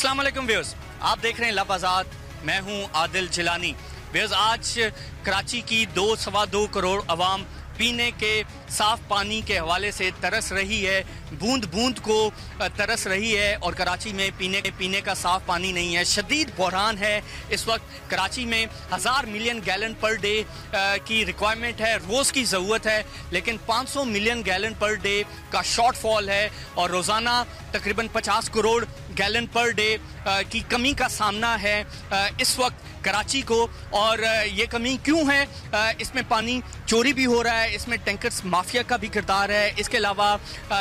अस्सलाम वालेकुम व्यूअर्स, आप देख रहे हैं लब आज़ाद। मैं हूं आदिल जिलानी। व्यूअर्स, आज कराची की 2-2.25 करोड़ अवाम पीने के साफ पानी के हवाले से तरस रही है, बूंद बूंद को तरस रही है और कराची में पीने का साफ पानी नहीं है। शदीद बहरान है इस वक्त। कराची में 1000 मिलियन गैलन पर डे की रिक्वायरमेंट है, रोज़ की ज़रूरत है, लेकिन 500 मिलियन गैलन पर डे का शॉर्टफॉल है और रोज़ाना तकरीबन 50 करोड़ गैलन पर डे की कमी का सामना है इस वक्त कराची को। और ये कमी क्यों है? इसमें पानी चोरी भी हो रहा है, इसमें टैंकर्स माफिया का भी किरदार है। इसके अलावा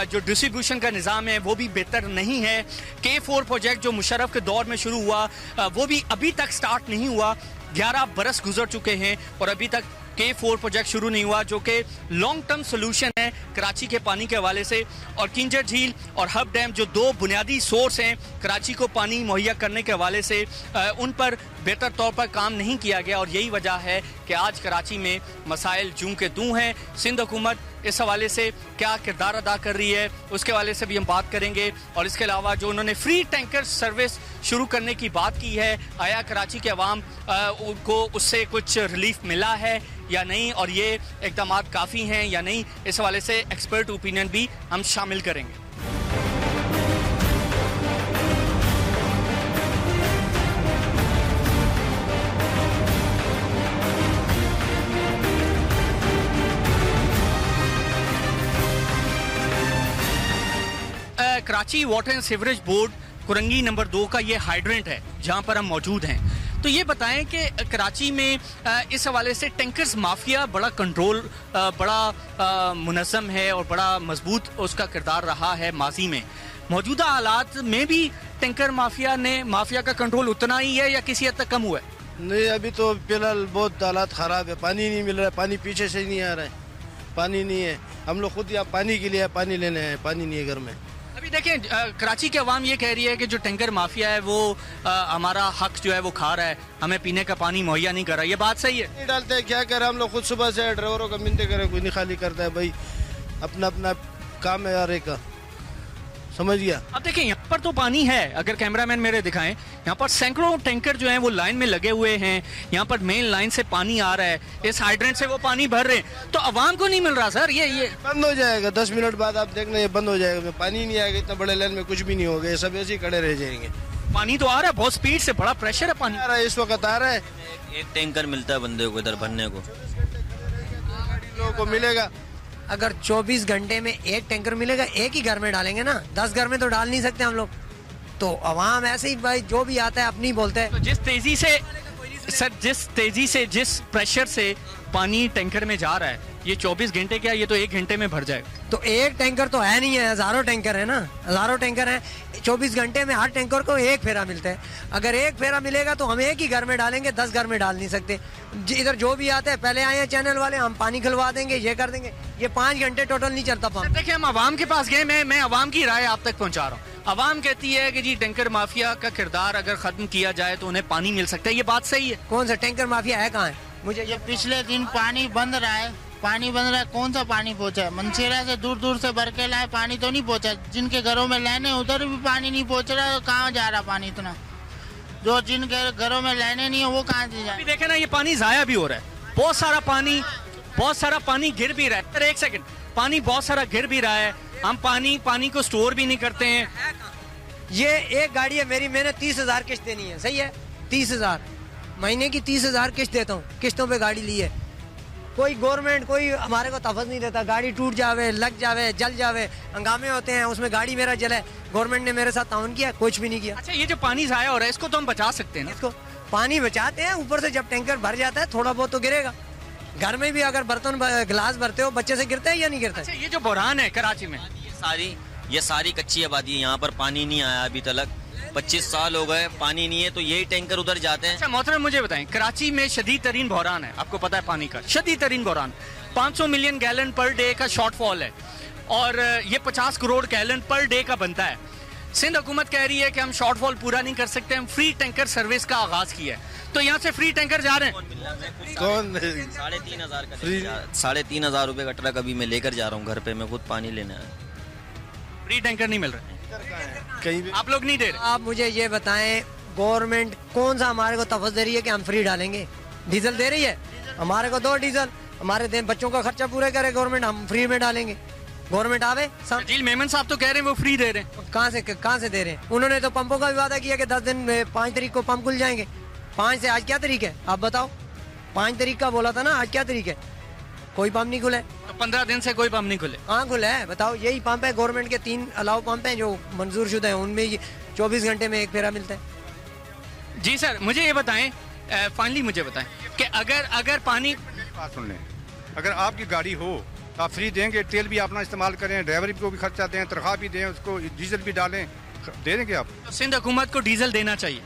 जो डिस्ट्रीब्यूशन का निज़ाम है वो भी बेहतर नहीं है। K4 प्रोजेक्ट जो मुशर्रफ के दौर में शुरू हुआ वो भी अभी तक स्टार्ट नहीं हुआ। 11 बरस गुजर चुके हैं और अभी तक K4 प्रोजेक्ट शुरू नहीं हुआ, जो कि लॉन्ग टर्म सोल्यूशन है कराची के पानी के हवाले से। और किंजर झील और हब डैम जो दो बुनियादी सोर्स हैं कराची को पानी मुहैया करने के हवाले से, उन पर बेहतर तौर पर काम नहीं किया गया और यही वजह है कि आज कराची में मसाइल जूं के तूं हैं। सिंध हुकूमत इस हवाले से क्या किरदार अदा कर रही है उसके हवाले से भी हम बात करेंगे। और इसके अलावा जो उन्होंने फ्री टैंकर सर्विस शुरू करने की बात की है, आया कराची के अवाम को उससे कुछ रिलीफ मिला है या नहीं, और ये इक़दाम काफ़ी हैं या नहीं, इस हवाले से एक्सपर्ट ओपिनियन भी हम शामिल करेंगे। Karachi water and sewerage board Korangi number 2 का ये हाइड्रेंट है जहां पर हम मौजूद हैं। तो ये बताएं कि कराची में इस हवाले से टैंकर्स माफिया बड़ा कंट्रोल, बड़ा मुनज़्ज़म है और बड़ा मजबूत उसका किरदार रहा है माजी में। मौजूदा हालात में भी टैंकर माफिया का कंट्रोल उतना ही है या किसी हद तक कम हुआ है? नहीं, अभी तो फिलहाल बहुत हालात ख़राब है। पानी नहीं मिल रहा है, पानी पीछे से नहीं आ रहा है, पानी नहीं है। हम लोग खुद यहाँ पानी के लिए पानी लेने हैं, पानी नहीं है घर में। अभी देखें, कराची के अवाम ये कह रही है कि जो टैंकर माफिया है वो हमारा हक जो है वो खा रहा है, हमें पीने का पानी मुहैया नहीं कर रहा। ये बात सही है? नहीं डालते हैं, क्या करें हम लोग खुद सुबह से ड्राइवरों का मिन्नतें करें, कोई नहीं खाली करता है। भाई अपना अपना काम है यार एक का, समझ गया। अब देखें, यहाँ पर तो पानी है, अगर कैमरामैन मेरे दिखाएं, यहाँ पर सैकड़ों टैंकर जो हैं वो लाइन में लगे हुए हैं। यहाँ पर मेन लाइन से पानी आ रहा है, इस हाइड्रेंट से वो पानी भर रहे हैं, तो अवाम को नहीं मिल रहा सर। ये बंद हो जाएगा 10 मिनट बाद, आप देखना ये बंद हो जाएगा। पानी नहीं आएगा, इतना बड़े लाइन में कुछ भी नहीं होगा, ये सब ऐसे ही खड़े रह जाएंगे। पानी तो आ रहा है बहुत स्पीड से, बड़ा प्रेशर है पानी आ रहा है, इस वक्त आ रहा है। एक टैंकर मिलता है बंदे को इधर भरने को, लोगों को मिलेगा। अगर 24 घंटे में एक टैंकर मिलेगा, एक ही घर में डालेंगे ना, 10 घर में तो डाल नहीं सकते हम लोग। तो अवाम ऐसे ही भाई जो भी आता है अपनी बोलते हैं। तो जिस तेजी से जिस प्रेशर से पानी टैंकर में जा रहा है, ये 24 घंटे क्या, ये तो 1 घंटे में भर जाएगा। तो एक टैंकर तो है नहीं है, हजारों टैंकर है ना, हजारों टैंकर हैं। 24 घंटे में हर टैंकर को एक फेरा मिलता है। अगर एक फेरा मिलेगा तो हम एक ही घर में डालेंगे, 10 घर में डाल नहीं सकते। इधर जो भी आता है, पहले आए हैं चैनल वाले, हम पानी खिलवा देंगे, ये कर देंगे। ये 5 घंटे टोटल नहीं चलता पानी। देखिए, हम अवाम के पास गए, मैं अवाम की राय आप तक पहुंचा रहा हूँ। अवाम कहती है कि जी टैंकर माफिया का किरदार अगर खत्म किया जाए तो उन्हें पानी मिल सकता है। ये बात सही है? कौन सा टैंकर माफिया है, कहाँ है? मुझे ये पिछले दिन पानी बंद रहा है, कौन सा पानी पहुंचा है? मंसेरा से दूर दूर से भर के लाए, पानी तो नहीं पहुंचा। जिनके घरों में लाइनें उधर भी पानी नहीं पहुंच रहा, तो कहाँ जा रहा पानी इतना? जो जिनके घरों में लाइनें नहीं है वो कहाँ से जाए? देखे ना, ये पानी जाया भी हो रहा है। बहुत सारा पानी गिर भी रहा है। 1 सेकंड, पानी बहुत सारा गिर भी रहा है। हम पानी को स्टोर भी नहीं करते हैं। ये एक गाड़ी है मेरी, मैंने 30,000 किस्त देनी है, सही है? 30,000 महीने की 30,000 किस्त देता हूँ, किस्तों पे गाड़ी ली है। कोई गवर्नमेंट कोई हमारे को तफस नहीं देता। गाड़ी टूट जावे, लग जावे, जल जावे, हंगामे होते हैं, उसमें गाड़ी मेरा जला है, गवर्नमेंट ने मेरे साथ ताउन किया? कुछ भी नहीं किया। अच्छा, ये जो पानी जाया हो रहा है इसको तो हम बचा सकते हैं ना? इसको पानी बचाते हैं, ऊपर से जब टैंकर भर जाता है थोड़ा बहुत तो गिरेगा। घर में भी अगर बर्तन गिलास भरते हो, बच्चे से गिरता है या नहीं गिरता? अच्छा, ये जो बहरान है कराची में, ये सारी कच्ची आबादी है, यहाँ पर पानी नहीं आया अभी तक। 25 साल हो गए, पानी नहीं है, तो यही टैंकर उधर जाते हैं। अच्छा मोहतरम, मुझे बताएं, कराची में शदीद तरीन बहरान है, आपको पता है पानी का शदीद तरीन बहरान। 500 मिलियन गैलन पर डे का शॉर्टफॉल है और ये 50 करोड़ गैलन पर डे का बनता है। सिंध हुकूमत कह रही है कि हम शॉर्टफॉल पूरा नहीं कर सकते, हम फ्री टैंकर सर्विस का आगाज किया है। तो यहाँ से फ्री टैंकर जा रहे हैं। कौन? 3,500 का 3,500 रुपए का ट्रक अभी मैं लेकर जा रहा हूँ घर पे, मैं खुद पानी लेने आया। फ्री टैंकर नहीं मिल रहे। कहीं भी आप लोग नहीं दे रहे? आप मुझे ये बताएं, गवर्नमेंट कौन सा हमारे को तफस दे रही है कि हम फ्री डालेंगे? डीजल दे रही है, हमारे को दो डीजल, हमारे बच्चों का खर्चा पूरा करे गवर्नमेंट, हम फ्री में डालेंगे। गवर्नमेंट आवे। शर्जील मेमन साहब तो कह रहे हैं वो फ्री दे रहे हैं। कहाँ से दे रहे हैं? उन्होंने तो पंपों का भी वादा किया कि 10 दिन में 5 तारीख को पंप खुल जाएंगे। 5 से आज क्या तारीख है आप बताओ? 5 तारीख का बोला था ना, आज क्या तारीख है? कोई पंप नहीं खुला है। तो 15 दिन से कोई पंप नहीं खुले? कहाँ खुला है बताओ? यही पंप है, गवर्नमेंट के 3 अलाव पंप हैं जो मंजूर शुदा है, उनमें 24 घंटे में एक फेरा मिलता है। जी सर, मुझे ये बताएं, फाइनली मुझे बताएं कि अगर पानी, बात सुन लें, अगर आपकी गाड़ी हो तो आप फ्री देंगे, तेल भी अपना इस्तेमाल करें, ड्राइवर को भी खर्चा दें, तनख्वाह भी दें, उसको डीजल भी डालें, दे देंगे आप? तो सिंध हुकूमत को डीजल देना चाहिए।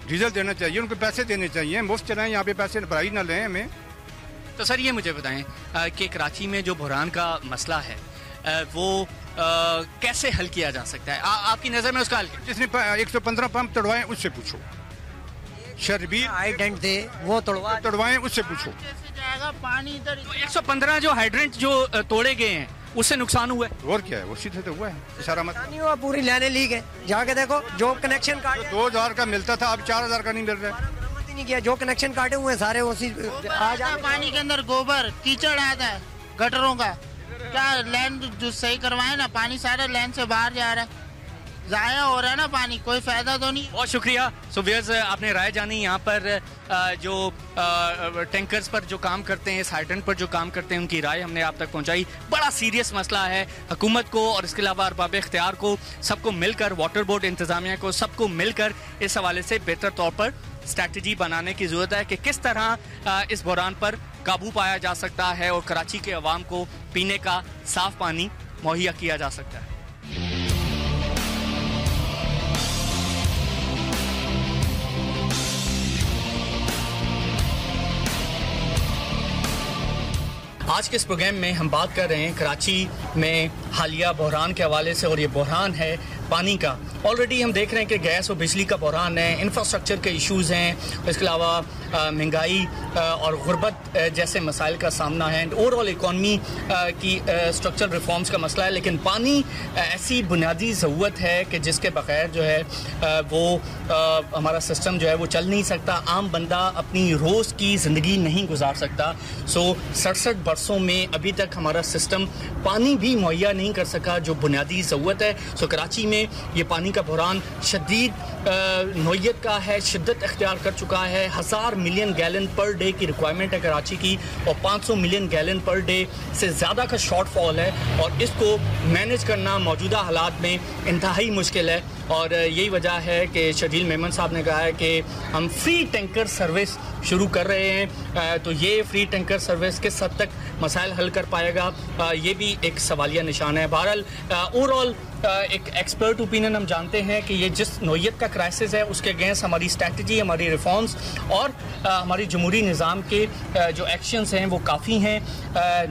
डीजल देना चाहिए, उनको पैसे देने चाहिए, मुफ्त चलाएं, यहाँ पे पैसे भराई ना लें हमें। तो सर ये मुझे बताएं कि कराची में जो बुहरान का मसला है वो कैसे हल किया जा सकता है? आपकी नज़र में उसका हल क्या? जिसने 115 पंप तोड़वाएं उससे पूछो, शर्बीर हाइडेंट थे वो तोड़वाएं उससे पूछो। जाएगा पानी इधर। तो 115 जो हाइड्रेंट जो तोड़े गए हैं उससे नुकसान हुआ है? और क्या है, वो सीधे तो हुआ है सारा मतलब। नहीं हुआ, पूरी लाइनें लीक है, जाके देखो। जो कनेक्शन काटे 2000 का मिलता था, अब 4000 का नहीं मिल रहा है। नहीं किया, जो कनेक्शन काटे हुए हैं सारे उसी आज पानी के अंदर गोबर कीचड़ आता है गटरों का। क्या लैंड जो सही करवाए ना, पानी सारा लैंड से बाहर जा रहा है, जाया हो रहा है ना पानी, कोई फायदा तो नहीं। बहुत शुक्रिया। सो व्यूअर्स, आपने राय जानी यहाँ पर जो टैंकर्स पर जो काम करते हैं, इस हाइड्रेंट पर जो काम करते हैं, उनकी राय हमने आप तक पहुँचाई। बड़ा सीरियस मसला है, हुकूमत को और इसके अलावा अरबाब इख्तियार को सबको मिलकर, वाटर बोर्ड इंतजामिया को सबको मिलकर इस हवाले से बेहतर तौर पर स्ट्रैटेजी बनाने की ज़रूरत है कि किस तरह इस बहरान पर काबू पाया जा सकता है और कराची के अवाम को पीने का साफ पानी मुहैया किया जा सकता है। आज के इस प्रोग्राम में हम बात कर रहे हैं कराची में हालिया बहरान के हवाले से, और ये बहरान है पानी का। ऑलरेडी हम देख रहे हैं कि गैस और बिजली का बहरान है, इंफ्रास्ट्रक्चर के इश्यूज़ हैं, इसके अलावा महंगाई और गुर्बत जैसे मसाइल का सामना है, ओवरऑल इकॉनमी की स्ट्रक्चरल रिफॉर्म्स का मसला है। लेकिन पानी ऐसी बुनियादी ज़रूरत है कि जिसके बगैर जो है वो हमारा सिस्टम जो है वो चल नहीं सकता, आम बंदा अपनी रोज़ की ज़िंदगी नहीं गुजार सकता। 67 बरसों में अभी तक हमारा सिस्टम पानी भी मुहैया नहीं कर सका जो बुनियादी ज़रूरत है। सो कराची में ये पानी का बहरान शदीद नौयत का है, शिद्दत इख्तियार कर चुका है। 1000 मिलियन गैलन पर डे की रिक्वायरमेंट है कराची की, और 500 मिलियन गैलन पर डे से ज़्यादा का शॉर्टफॉल है, और इसको मैनेज करना मौजूदा हालात में इंतहाई मुश्किल है। और यही वजह है कि शर्जील मेमन साहब ने कहा है कि हम फ्री टैंकर सर्विस शुरू कर रहे हैं। तो ये फ्री टैंकर सर्विस किस हद तक मसाइल हल कर पाएगा, ये भी एक सवालिया निशान है। बहरहाल ओवरऑल एक एक्सपर्ट ओपिनियन हम जानते हैं कि ये जिस नौयत का क्राइसिस है उसके अगेंस्ट हमारी स्ट्रैटेजी, हमारी रिफॉर्म्स और हमारी जमहूरी निज़ाम के जो एक्शंस हैं वो काफ़ी हैं,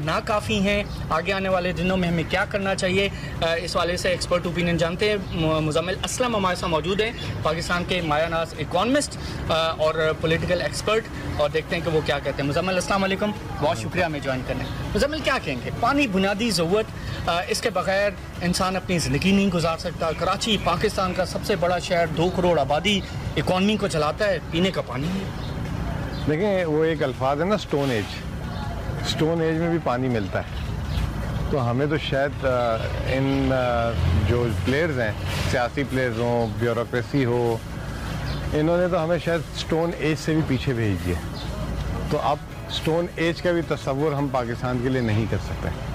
नाकाफ़ी हैं। आगे आने वाले दिनों में हमें क्या करना चाहिए, इस वाले से एक्सपर्ट ओपिनियन जानते हैं। मुज़म्मिल असलम हमारे साथ मौजूद हैं, पाकिस्तान के मायानाज़ इकॉनमिस्ट और पॉलिटिकल एक्सपर्ट, और देखते हैं कि वो क्या कहते हैं। मुज़म्मिल अस्सलाम वालेकुम, बहुत शुक्रिया हमें ज्वाइन करने। मुज़म्मिल क्या कहेंगे, पानी बुनियादी ज़रूरत, इसके बगैर इंसान अपनी ज़िंदगी नहीं गुजार सकता। कराची पाकिस्तान का सबसे बड़ा शहर, 2 करोड़ आबादी, इकॉनमी को चलाता है, पीने का पानी है। देखें, वो एक अल्फाज है ना, स्टोन एज, स्टोन एज में भी पानी मिलता है। तो हमें तो शायद इन जो प्लेयर्स हैं, सियासी प्लेयर्स हों, ब्यूरोक्रेसी हो, इन्होंने तो हमें शायद स्टोन एज से भी पीछे भेज दिया। तो अब स्टोन एज का भी तस्वुर हम पाकिस्तान के लिए नहीं कर सकते।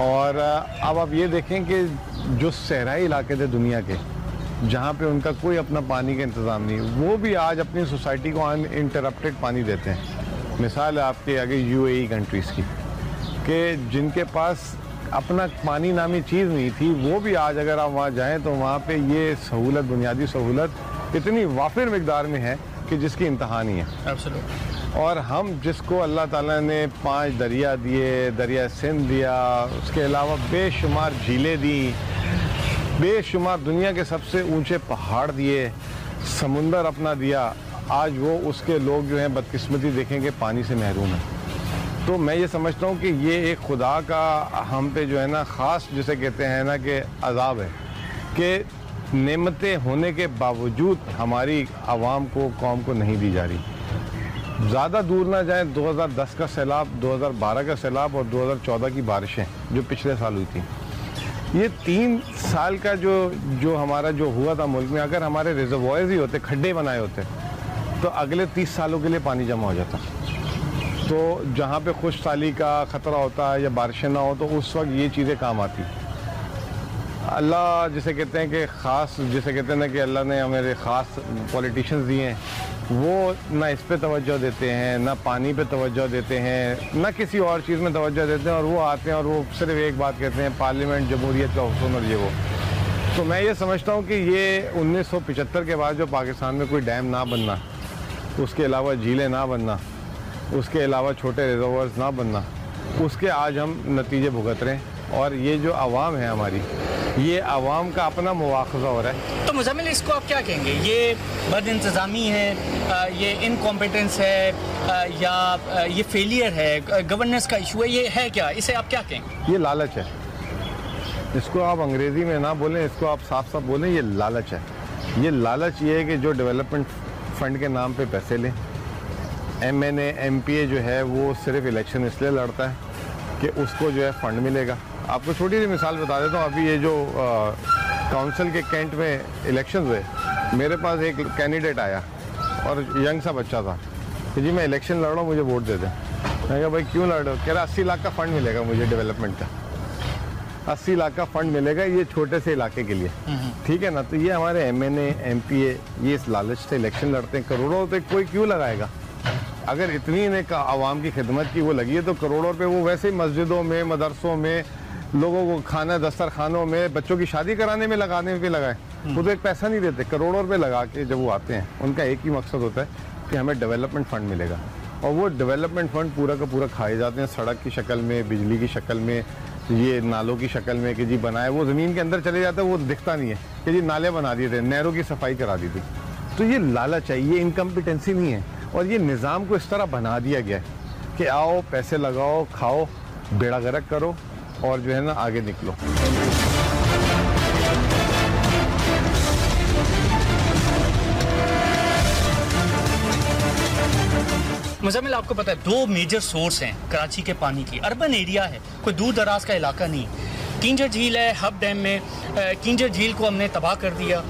और अब आप ये देखें कि जो सहराई इलाके थे दुनिया के, जहाँ पे उनका कोई अपना पानी का इंतज़ाम नहीं, वो भी आज अपनी सोसाइटी को अनइंटरप्टेड पानी देते हैं। मिसाल है आपके आगे UAE कंट्रीज़ की, कि जिनके पास अपना पानी नामी चीज़ नहीं थी, वो भी आज अगर आप वहाँ जाएँ तो वहाँ पे ये सहूलत, बुनियादी सहूलत इतनी वाफिर मिकदार में है कि जिसकी इंतहा नहीं है। और हम जिसको अल्लाह ताला ने 5 दरिया दिए, दरिया सिंध दिया, उसके अलावा बेशुमार झीलें दी, बेशुमार दुनिया के सबसे ऊंचे पहाड़ दिए, समुंदर अपना दिया, आज वो उसके लोग जो हैं बदकिस्मती देखेंगे पानी से महरूम है। तो मैं ये समझता हूँ कि ये एक खुदा का हम पे जो है ना ख़ास, जिसे कहते हैं ना कि अज़ाब है, कि नेमतें होने के बावजूद हमारी आवाम को, कौम को नहीं दी जा रही। ज़्यादा दूर ना जाए, 2010 का सैलाब, 2012 का सैलाब और 2014 की बारिशें जो पिछले साल हुई थी, ये 3 साल का जो हमारा जो हुआ था मुल्क में, अगर हमारे रिजर्वॉयर्स ही होते, खड्डे बनाए होते, तो अगले 30 सालों के लिए पानी जमा हो जाता। तो जहाँ पे खुश साली का ख़तरा होता है या बारिशें ना हो, तो उस वक्त ये चीज़ें काम आती। अल्लाह जिसे कहते हैं कि ख़ास, जिसे कहते हैं ना कि अल्लाह ने हमें ख़ास पॉलिटिशियंस दिए हैं, वो ना इस पे तवज्जो देते हैं, ना पानी पे तवज्जो देते हैं, ना किसी और चीज़ में तवज्जो देते हैं, और वो आते हैं और वो सिर्फ एक बात कहते हैं, पार्लियामेंट, जमहूरियत का हुस्न और ये वो। तो मैं ये समझता हूँ कि ये 1975 के बाद जो पाकिस्तान में कोई डैम ना बनना, उसके अलावा झीलें ना बनना, उसके अलावा छोटे रिजर्वर्स ना बनना, उसके आज हम नतीजे भुगत रहे हैं। और ये जो आवाम है हमारी, ये आवाम का अपना मुआखज़ा हो रहा है। तो मुज़म्मिल, इसको आप क्या कहेंगे? ये बद इंतज़ामी है, ये इनकॉम्पिटेंस है, या ये फेलियर है, गवर्नेंस का इशू है, ये है क्या? इसे आप क्या कहेंगे? ये लालच है। इसको आप अंग्रेज़ी में ना बोलें, इसको आप साफ साफ बोलें, ये लालच है। ये लालच ये है कि जो डेवलपमेंट फ़ंड के नाम पे पैसे लें। MNA MPA जो है वो सिर्फ इलेक्शन इसलिए लड़ता है कि उसको जो है फ़ंड मिलेगा। आपको छोटी सी मिसाल बता देता हूँ। अभी ये जो काउंसिल के कैंट में इलेक्शन हुए, मेरे पास एक कैंडिडेट आया और यंग सा बच्चा था कि जी मैं इलेक्शन लड़ रहा हूँ, मुझे वोट दे दें। मैं कहा भाई क्यों लड़ रहे हो? कह रहा 80 लाख का फ़ंड मिलेगा मुझे डेवलपमेंट का, 80 लाख का फ़ंड मिलेगा ये छोटे से इलाके के लिए। ठीक है ना? तो ये हमारे MNA MPA ये इस लालच से इलेक्शन लड़ते हैं। करोड़ों रुपये कोई क्यों लगाएगा? अगर इतनी ने आवाम की खिदमत की वो लगी है, तो करोड़ों रुपये वो वैसे ही मस्जिदों में, मदरसों में, लोगों को खाना दस्तरखानों में, बच्चों की शादी कराने में लगाने पे लगाए। वो तो एक पैसा नहीं देते, करोड़ों रुपए लगा के जब वो आते हैं, उनका एक ही मकसद होता है कि हमें डेवलपमेंट फ़ंड मिलेगा। और वो डेवलपमेंट फ़ंड पूरा का पूरा खाए जाते हैं, सड़क की शक्ल में, बिजली की शक्ल में, ये नालों की शक्ल में कि जी बनाए। वो ज़मीन के अंदर चले जाता है, वो दिखता नहीं है कि जी नाले बना दिए थे, नहरों की सफाई करा दी थी। तो ये लालच है, ये इनकम्पिटेंसी नहीं है। और ये निज़ाम को इस तरह बना दिया गया है कि आओ, पैसे लगाओ, खाओ, बेड़ा गर्क करो और जो है ना आगे निकलो। मुज़म्मिल, आपको पता है 2 मेजर सोर्स हैं कराची के पानी की। अर्बन एरिया है, कोई दूर दराज का इलाका नहीं। किंजर झील है हब डैम में, किंजर झील को हमने तबाह कर दिया।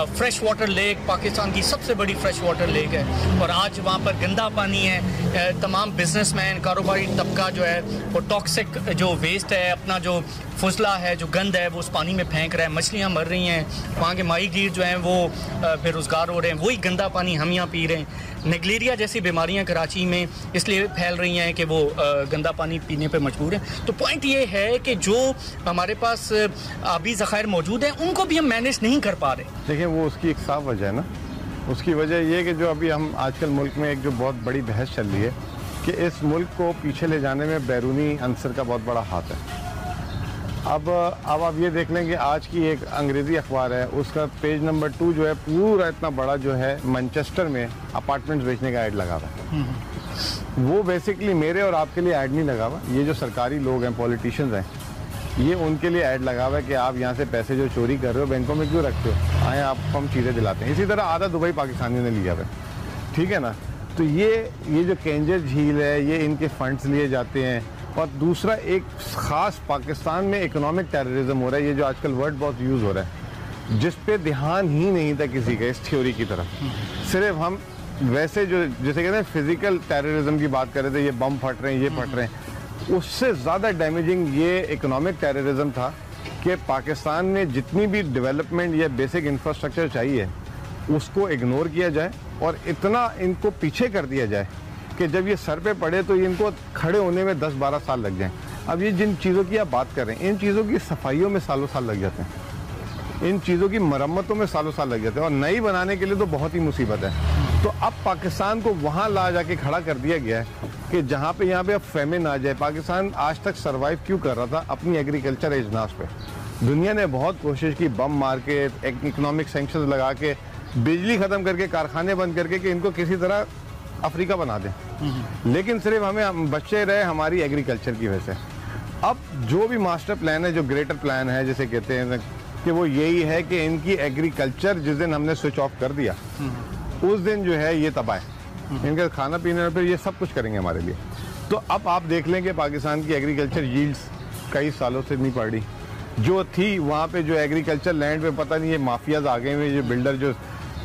फ्रेश वाटर लेक पाकिस्तान की सबसे बड़ी फ्रेश वाटर लेक है, और आज वहाँ पर गंदा पानी है। तमाम बिजनेसमैन, कारोबारी तबका जो है वो टॉक्सिक जो वेस्ट है, अपना जो फुजला है, जो गंद है, वो उस पानी में फेंक रहा है। मछलियाँ मर रही हैं, वहाँ के माही गीर जो हैं वो बेरोज़गार हो रहे हैं। वही गंदा पानी हम यहाँ पी रहे हैं। नेगलेरिया जैसी बीमारियाँ कराची में इसलिए फैल रही हैं कि वो गंदा पानी पीने पे मजबूर हैं। तो पॉइंट ये है कि जो हमारे पास आबी ज़खायर मौजूद हैं, उनको भी हम मैनेज नहीं कर पा रहे। देखिए, वो उसकी एक साफ वजह है ना। उसकी वजह ये कि जो अभी हम आजकल मुल्क में एक जो बहुत बड़ी बहस चल रही है कि इस मुल्क को पीछे ले जाने में बैरूनी अंसर का बहुत बड़ा हाथ है। अब आप ये देख लें कि आज की एक अंग्रेज़ी अखबार है, उसका पेज नंबर 2 जो है पूरा इतना बड़ा जो है मैनचेस्टर में अपार्टमेंट्स बेचने का ऐड लगा हुआ है। वो बेसिकली मेरे और आपके लिए ऐड नहीं लगा हुआ, ये जो सरकारी लोग हैं, पॉलिटिशियंस हैं, ये उनके लिए ऐड लगा हुआ है कि आप यहाँ से पैसे जो चोरी कर रहे हो बैंकों में क्यों रखते हो, आए आपको हम चीज़ें दिलाते हैं। इसी तरह आधा दुबई पाकिस्तानियों ने लिया हुआ है। ठीक है ना? तो ये जो केंजर झील है, ये इनके फंड्स लिए जाते हैं। और दूसरा एक ख़ास पाकिस्तान में इकोनॉमिक टेररिज्म हो रहा है, ये जो आजकल वर्ड बहुत यूज़ हो रहा है, जिस पे ध्यान ही नहीं था किसी का इस थ्योरी की तरफ। सिर्फ हम वैसे जो जैसे कहते हैं फिजिकल टेररिज्म की बात कर रहे थे, ये बम फट रहे हैं, ये फट रहे हैं, उससे ज़्यादा डैमेजिंग ये इकोनॉमिक टेररिज्म था कि पाकिस्तान में जितनी भी डेवलपमेंट या बेसिक इंफ्रास्ट्रक्चर चाहिए उसको इग्नोर किया जाए और इतना इनको पीछे कर दिया जाए कि जब ये सर पे पड़े तो इनको खड़े होने में 10-12 साल लग जाएं। अब ये जिन चीज़ों की आप बात कर रहे हैं, इन चीज़ों की सफाइयों में सालों साल लग जाते हैं, इन चीज़ों की मरम्मतों में सालों साल लग जाते हैं, और नई बनाने के लिए तो बहुत ही मुसीबत है। तो अब पाकिस्तान को वहाँ ला जाके खड़ा कर दिया गया है कि जहाँ पे यहाँ पे अब फेमिन आ जाए। पाकिस्तान आज तक सर्वाइव क्यों कर रहा था? अपनी एग्रीकल्चर एजनास पे। दुनिया ने बहुत कोशिश की, बम मार के, इकोनॉमिक सैंक्शंस लगा के, बिजली ख़त्म करके, कारखाने बंद करके कि इनको किसी तरह अफ्रीका बना दें, लेकिन सिर्फ हमें बचे रहे हमारी एग्रीकल्चर की वजह से। अब जो भी मास्टर प्लान है, जो ग्रेटर प्लान है, जैसे कहते हैं कि वो यही है कि इनकी एग्रीकल्चर जिस दिन हमने स्विच ऑफ कर दिया उस दिन जो है ये तबाह है। इनका खाना पीना फिर ये सब कुछ करेंगे हमारे लिए। तो अब आप देख लें कि पाकिस्तान की एग्रीकल्चर यील्ड्स कई सालों से नहीं बढ़ी। जो थी वहाँ पे जो एग्रीकल्चर लैंड पे पता नहीं ये माफियाज आ गए हुए जो बिल्डर जो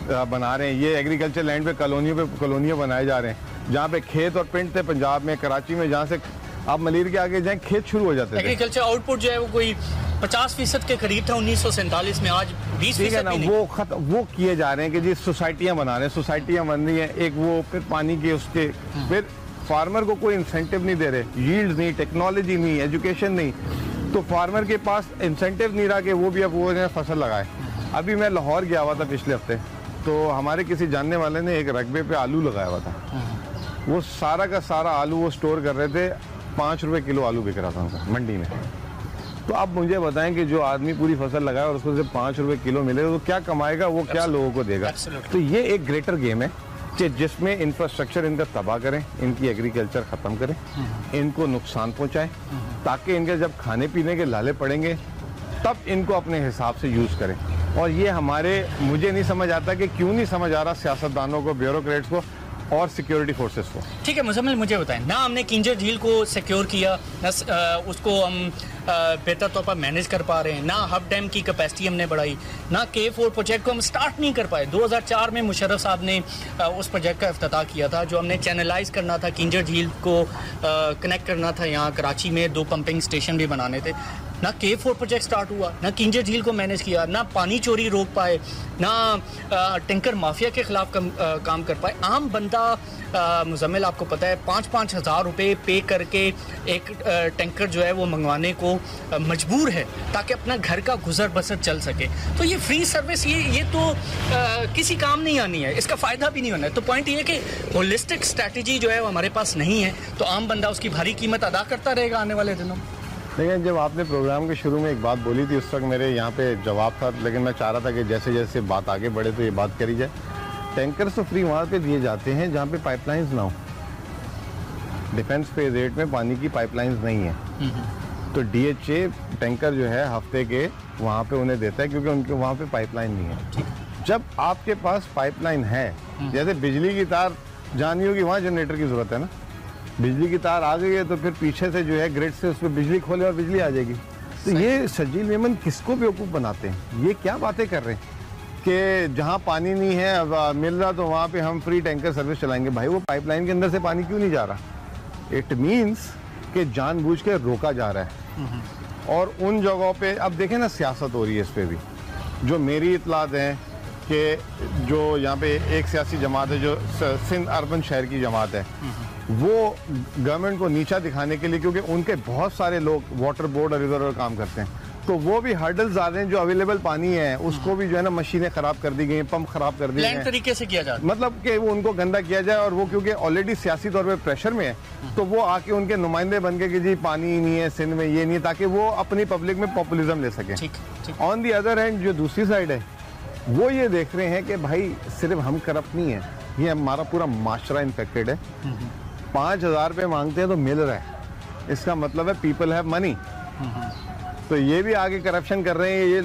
बना रहे हैं, ये एग्रीकल्चर लैंड पे कॉलोनियों बनाए जा रहे हैं जहाँ पे खेत और पिंड थे पंजाब में, कराची में, जहाँ से आप मलिर के आगे जाएं खेत शुरू हो जाते थे। एग्रीकल्चर आउटपुट जो है वो कोई 50% के करीब था 1947 में, आज 20% भी नहीं। वो किए जा रहे हैं कि जी सोसाइटियाँ बना रहे हैं, सोसाइटियाँ बन रही हैं, एक वो फिर पानी के उसके फिर फार्मर को कोई इंसेंटिव नहीं दे रहे, यील्ड नहीं, टेक्नोलॉजी नहीं, एजुकेशन नहीं, तो फार्मर के पास इंसेंटिव नहीं रहा कि वो भी अब वो फसल लगाए। अभी मैं लाहौर गया हुआ था पिछले हफ्ते, तो हमारे किसी जानने वाले ने एक रकबे पे आलू लगाया हुआ था। वो सारा का सारा आलू वो स्टोर कर रहे थे, 5 रुपए किलो आलू बिक रहा था उनका मंडी में। तो अब मुझे बताएं कि जो आदमी पूरी फसल लगाए और उसको सिर्फ 5 रुपए किलो मिले तो क्या कमाएगा, वो क्या लोगों को देगा। तो ये एक ग्रेटर गेम है कि जिसमें इंफ्रास्ट्रक्चर इनका तबाह करें, इनकी एग्रीकल्चर ख़त्म करें, इनको नुकसान पहुंचाएं, ताकि इनके जब खाने पीने के लाले पड़ेंगे तब इनको अपने हिसाब से यूज़ करें। और ये मुझे नहीं समझ आता कि क्यों नहीं समझ आ रहा सियासतदानों को, ब्यूरोक्रेट्स को और सिक्योरिटी फोर्सेस को। ठीक है मुजम्मिल, मुझे बताएं ना, हमने किंजर झील को सिक्योर किया ना, उसको हम बेहतर तौर पर मैनेज कर पा रहे हैं, ना हब डैम की कैपेसिटी हमने बढ़ाई, ना K4 प्रोजेक्ट को हम स्टार्ट नहीं कर पाए। 2004 में मुशर्रफ साहब ने उस प्रोजेक्ट का इफ्तिताह किया था, जो हमने चैनलाइज करना था, किंजर झील को कनेक्ट करना था, यहाँ कराची में 2 पंपिंग स्टेशन भी बनाने थे। ना K4 प्रोजेक्ट स्टार्ट हुआ, ना किंजर झील को मैनेज किया, ना पानी चोरी रोक पाए, ना टैंकर माफिया के खिलाफ काम कर पाए। आम बंदा मुजम्मिल आपको पता है 5-5 हज़ार रुपये पे करके एक टैंकर जो है वो मंगवाने को मजबूर है ताकि अपना घर का गुजर बसर चल सके। तो ये फ्री सर्विस ये तो किसी काम नहीं आनी है, इसका फ़ायदा भी नहीं होना है। तो पॉइंट ये है कि होलिस्टिक स्ट्रैटेजी जो है वो हमारे पास नहीं है, तो आम बंदा उसकी भारी कीमत अदा करता रहेगा आने वाले दिनों में। लेकिन जब आपने प्रोग्राम के शुरू में एक बात बोली थी उस वक्त मेरे यहाँ पे जवाब था, लेकिन मैं चाह रहा था कि जैसे जैसे बात आगे बढ़े तो ये बात करी जाए। टैंकर्स तो फ्री वहाँ पे दिए जाते हैं जहाँ पे पाइपलाइंस ना हो। डिफेंस पे रेट में पानी की पाइपलाइंस नहीं है, तो DHA टैंकर जो है हफ्ते के वहाँ पे उन्हें देता है, क्योंकि उनके वहाँ पे पाइपलाइन नहीं है। जब आपके पास पाइपलाइन है, जैसे बिजली की तार जहाँ नहीं होगी वहाँ जनरेटर की जरूरत है ना, बिजली की तार आ गई है तो फिर पीछे से जो है ग्रिड से उस पर बिजली खोले और बिजली आ जाएगी। तो ये शर्जील मेमन किसको बेवकूफ़ बनाते हैं, ये क्या बातें कर रहे हैं कि जहाँ पानी नहीं है मिल रहा तो वहाँ पे हम फ्री टैंकर सर्विस चलाएंगे। भाई वो पाइपलाइन के अंदर से पानी क्यों नहीं जा रहा? इट मीन्स कि जानबूझ के रोका जा रहा है। और उन जगहों पे अब देखें ना सियासत हो रही है इस पर भी। जो मेरी इतलात हैं कि जो यहाँ पे एक सियासी जमात है जो सिंध अर्बन शहर की जमात है, वो गवर्नमेंट को नीचा दिखाने के लिए, क्योंकि उनके बहुत सारे लोग वाटर बोर्ड और इधर उधर काम करते हैं, तो वो भी हर्डल्स आ रहे हैं। जो अवेलेबल पानी है उसको भी जो है ना मशीनें खराब कर दी गई, पंप खराब कर दिए गए, तरीके से किया जाता है, मतलब कि वो उनको गंदा किया जाए। और वो क्योंकि ऑलरेडी सियासी तौर पे प्रेशर में है, तो वो आके उनके नुमाइंदे बन के कि जी पानी नहीं है सिंध में, ये नहीं, ताकि वो अपनी पब्लिक में पॉपुलिज्म ले सके। ऑन दी अदर हैंड जो दूसरी साइड है वो ये देख रहे हैं कि भाई सिर्फ हम करप्ट नहीं है, ये हमारा पूरा माशरा इन्फेक्टेड है। 5,000 रुपये मांगते हैं तो मिल रहा है, इसका मतलब है पीपल हैव मनी। तो ये भी आगे करप्शन कर रहे हैं। ये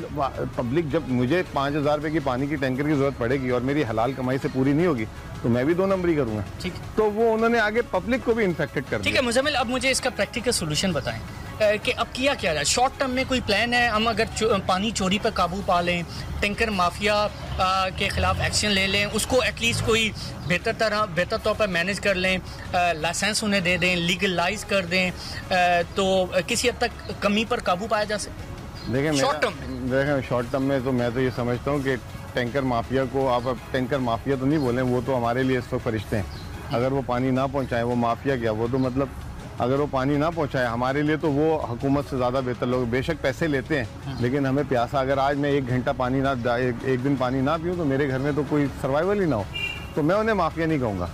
पब्लिक, जब मुझे 5,000 रुपये की पानी की टैंकर की जरूरत पड़ेगी और मेरी हलाल कमाई से पूरी नहीं होगी तो मैं भी 2 नंबरी करूंगा। ठीक, तो वो उन्होंने आगे पब्लिक को भी इन्फेक्टेड कर दिया। ठीक है मुजम्मिल, अब मुझे इसका प्रैक्टिकल सोल्यूशन बताएं कि अब किया क्या जाए। शॉर्ट टर्म में कोई प्लान है? हम अगर पानी चोरी पर काबू पा लें, टैंकर माफिया के खिलाफ एक्शन ले लें, उसको एटलीस्ट कोई बेहतर तौर पर मैनेज कर लें, लाइसेंस उन्हें दे दें, लीगलाइज कर दें, तो किसी हद तक कमी पर काबू पाया जा सके। देखिए शॉर्ट टर्म में तो मैं तो ये समझता हूँ कि टैंकर माफिया को आप टैंकर माफिया तो नहीं बोलें, वो तो हमारे लिए इस वक्त फरिश्ते हैं। अगर वो पानी ना पहुँचाए वो माफिया क्या, वो तो मतलब अगर वो पानी ना पहुंचाए हमारे लिए तो वो हुकूमत से ज़्यादा बेहतर लोग। बेशक पैसे लेते हैं लेकिन हमें प्यासा, अगर आज मैं 1 घंटा पानी ना एक दिन पानी ना पीऊँ तो मेरे घर में तो कोई सर्वाइवल ही ना हो। तो मैं उन्हें माफिया नहीं कहूँगा,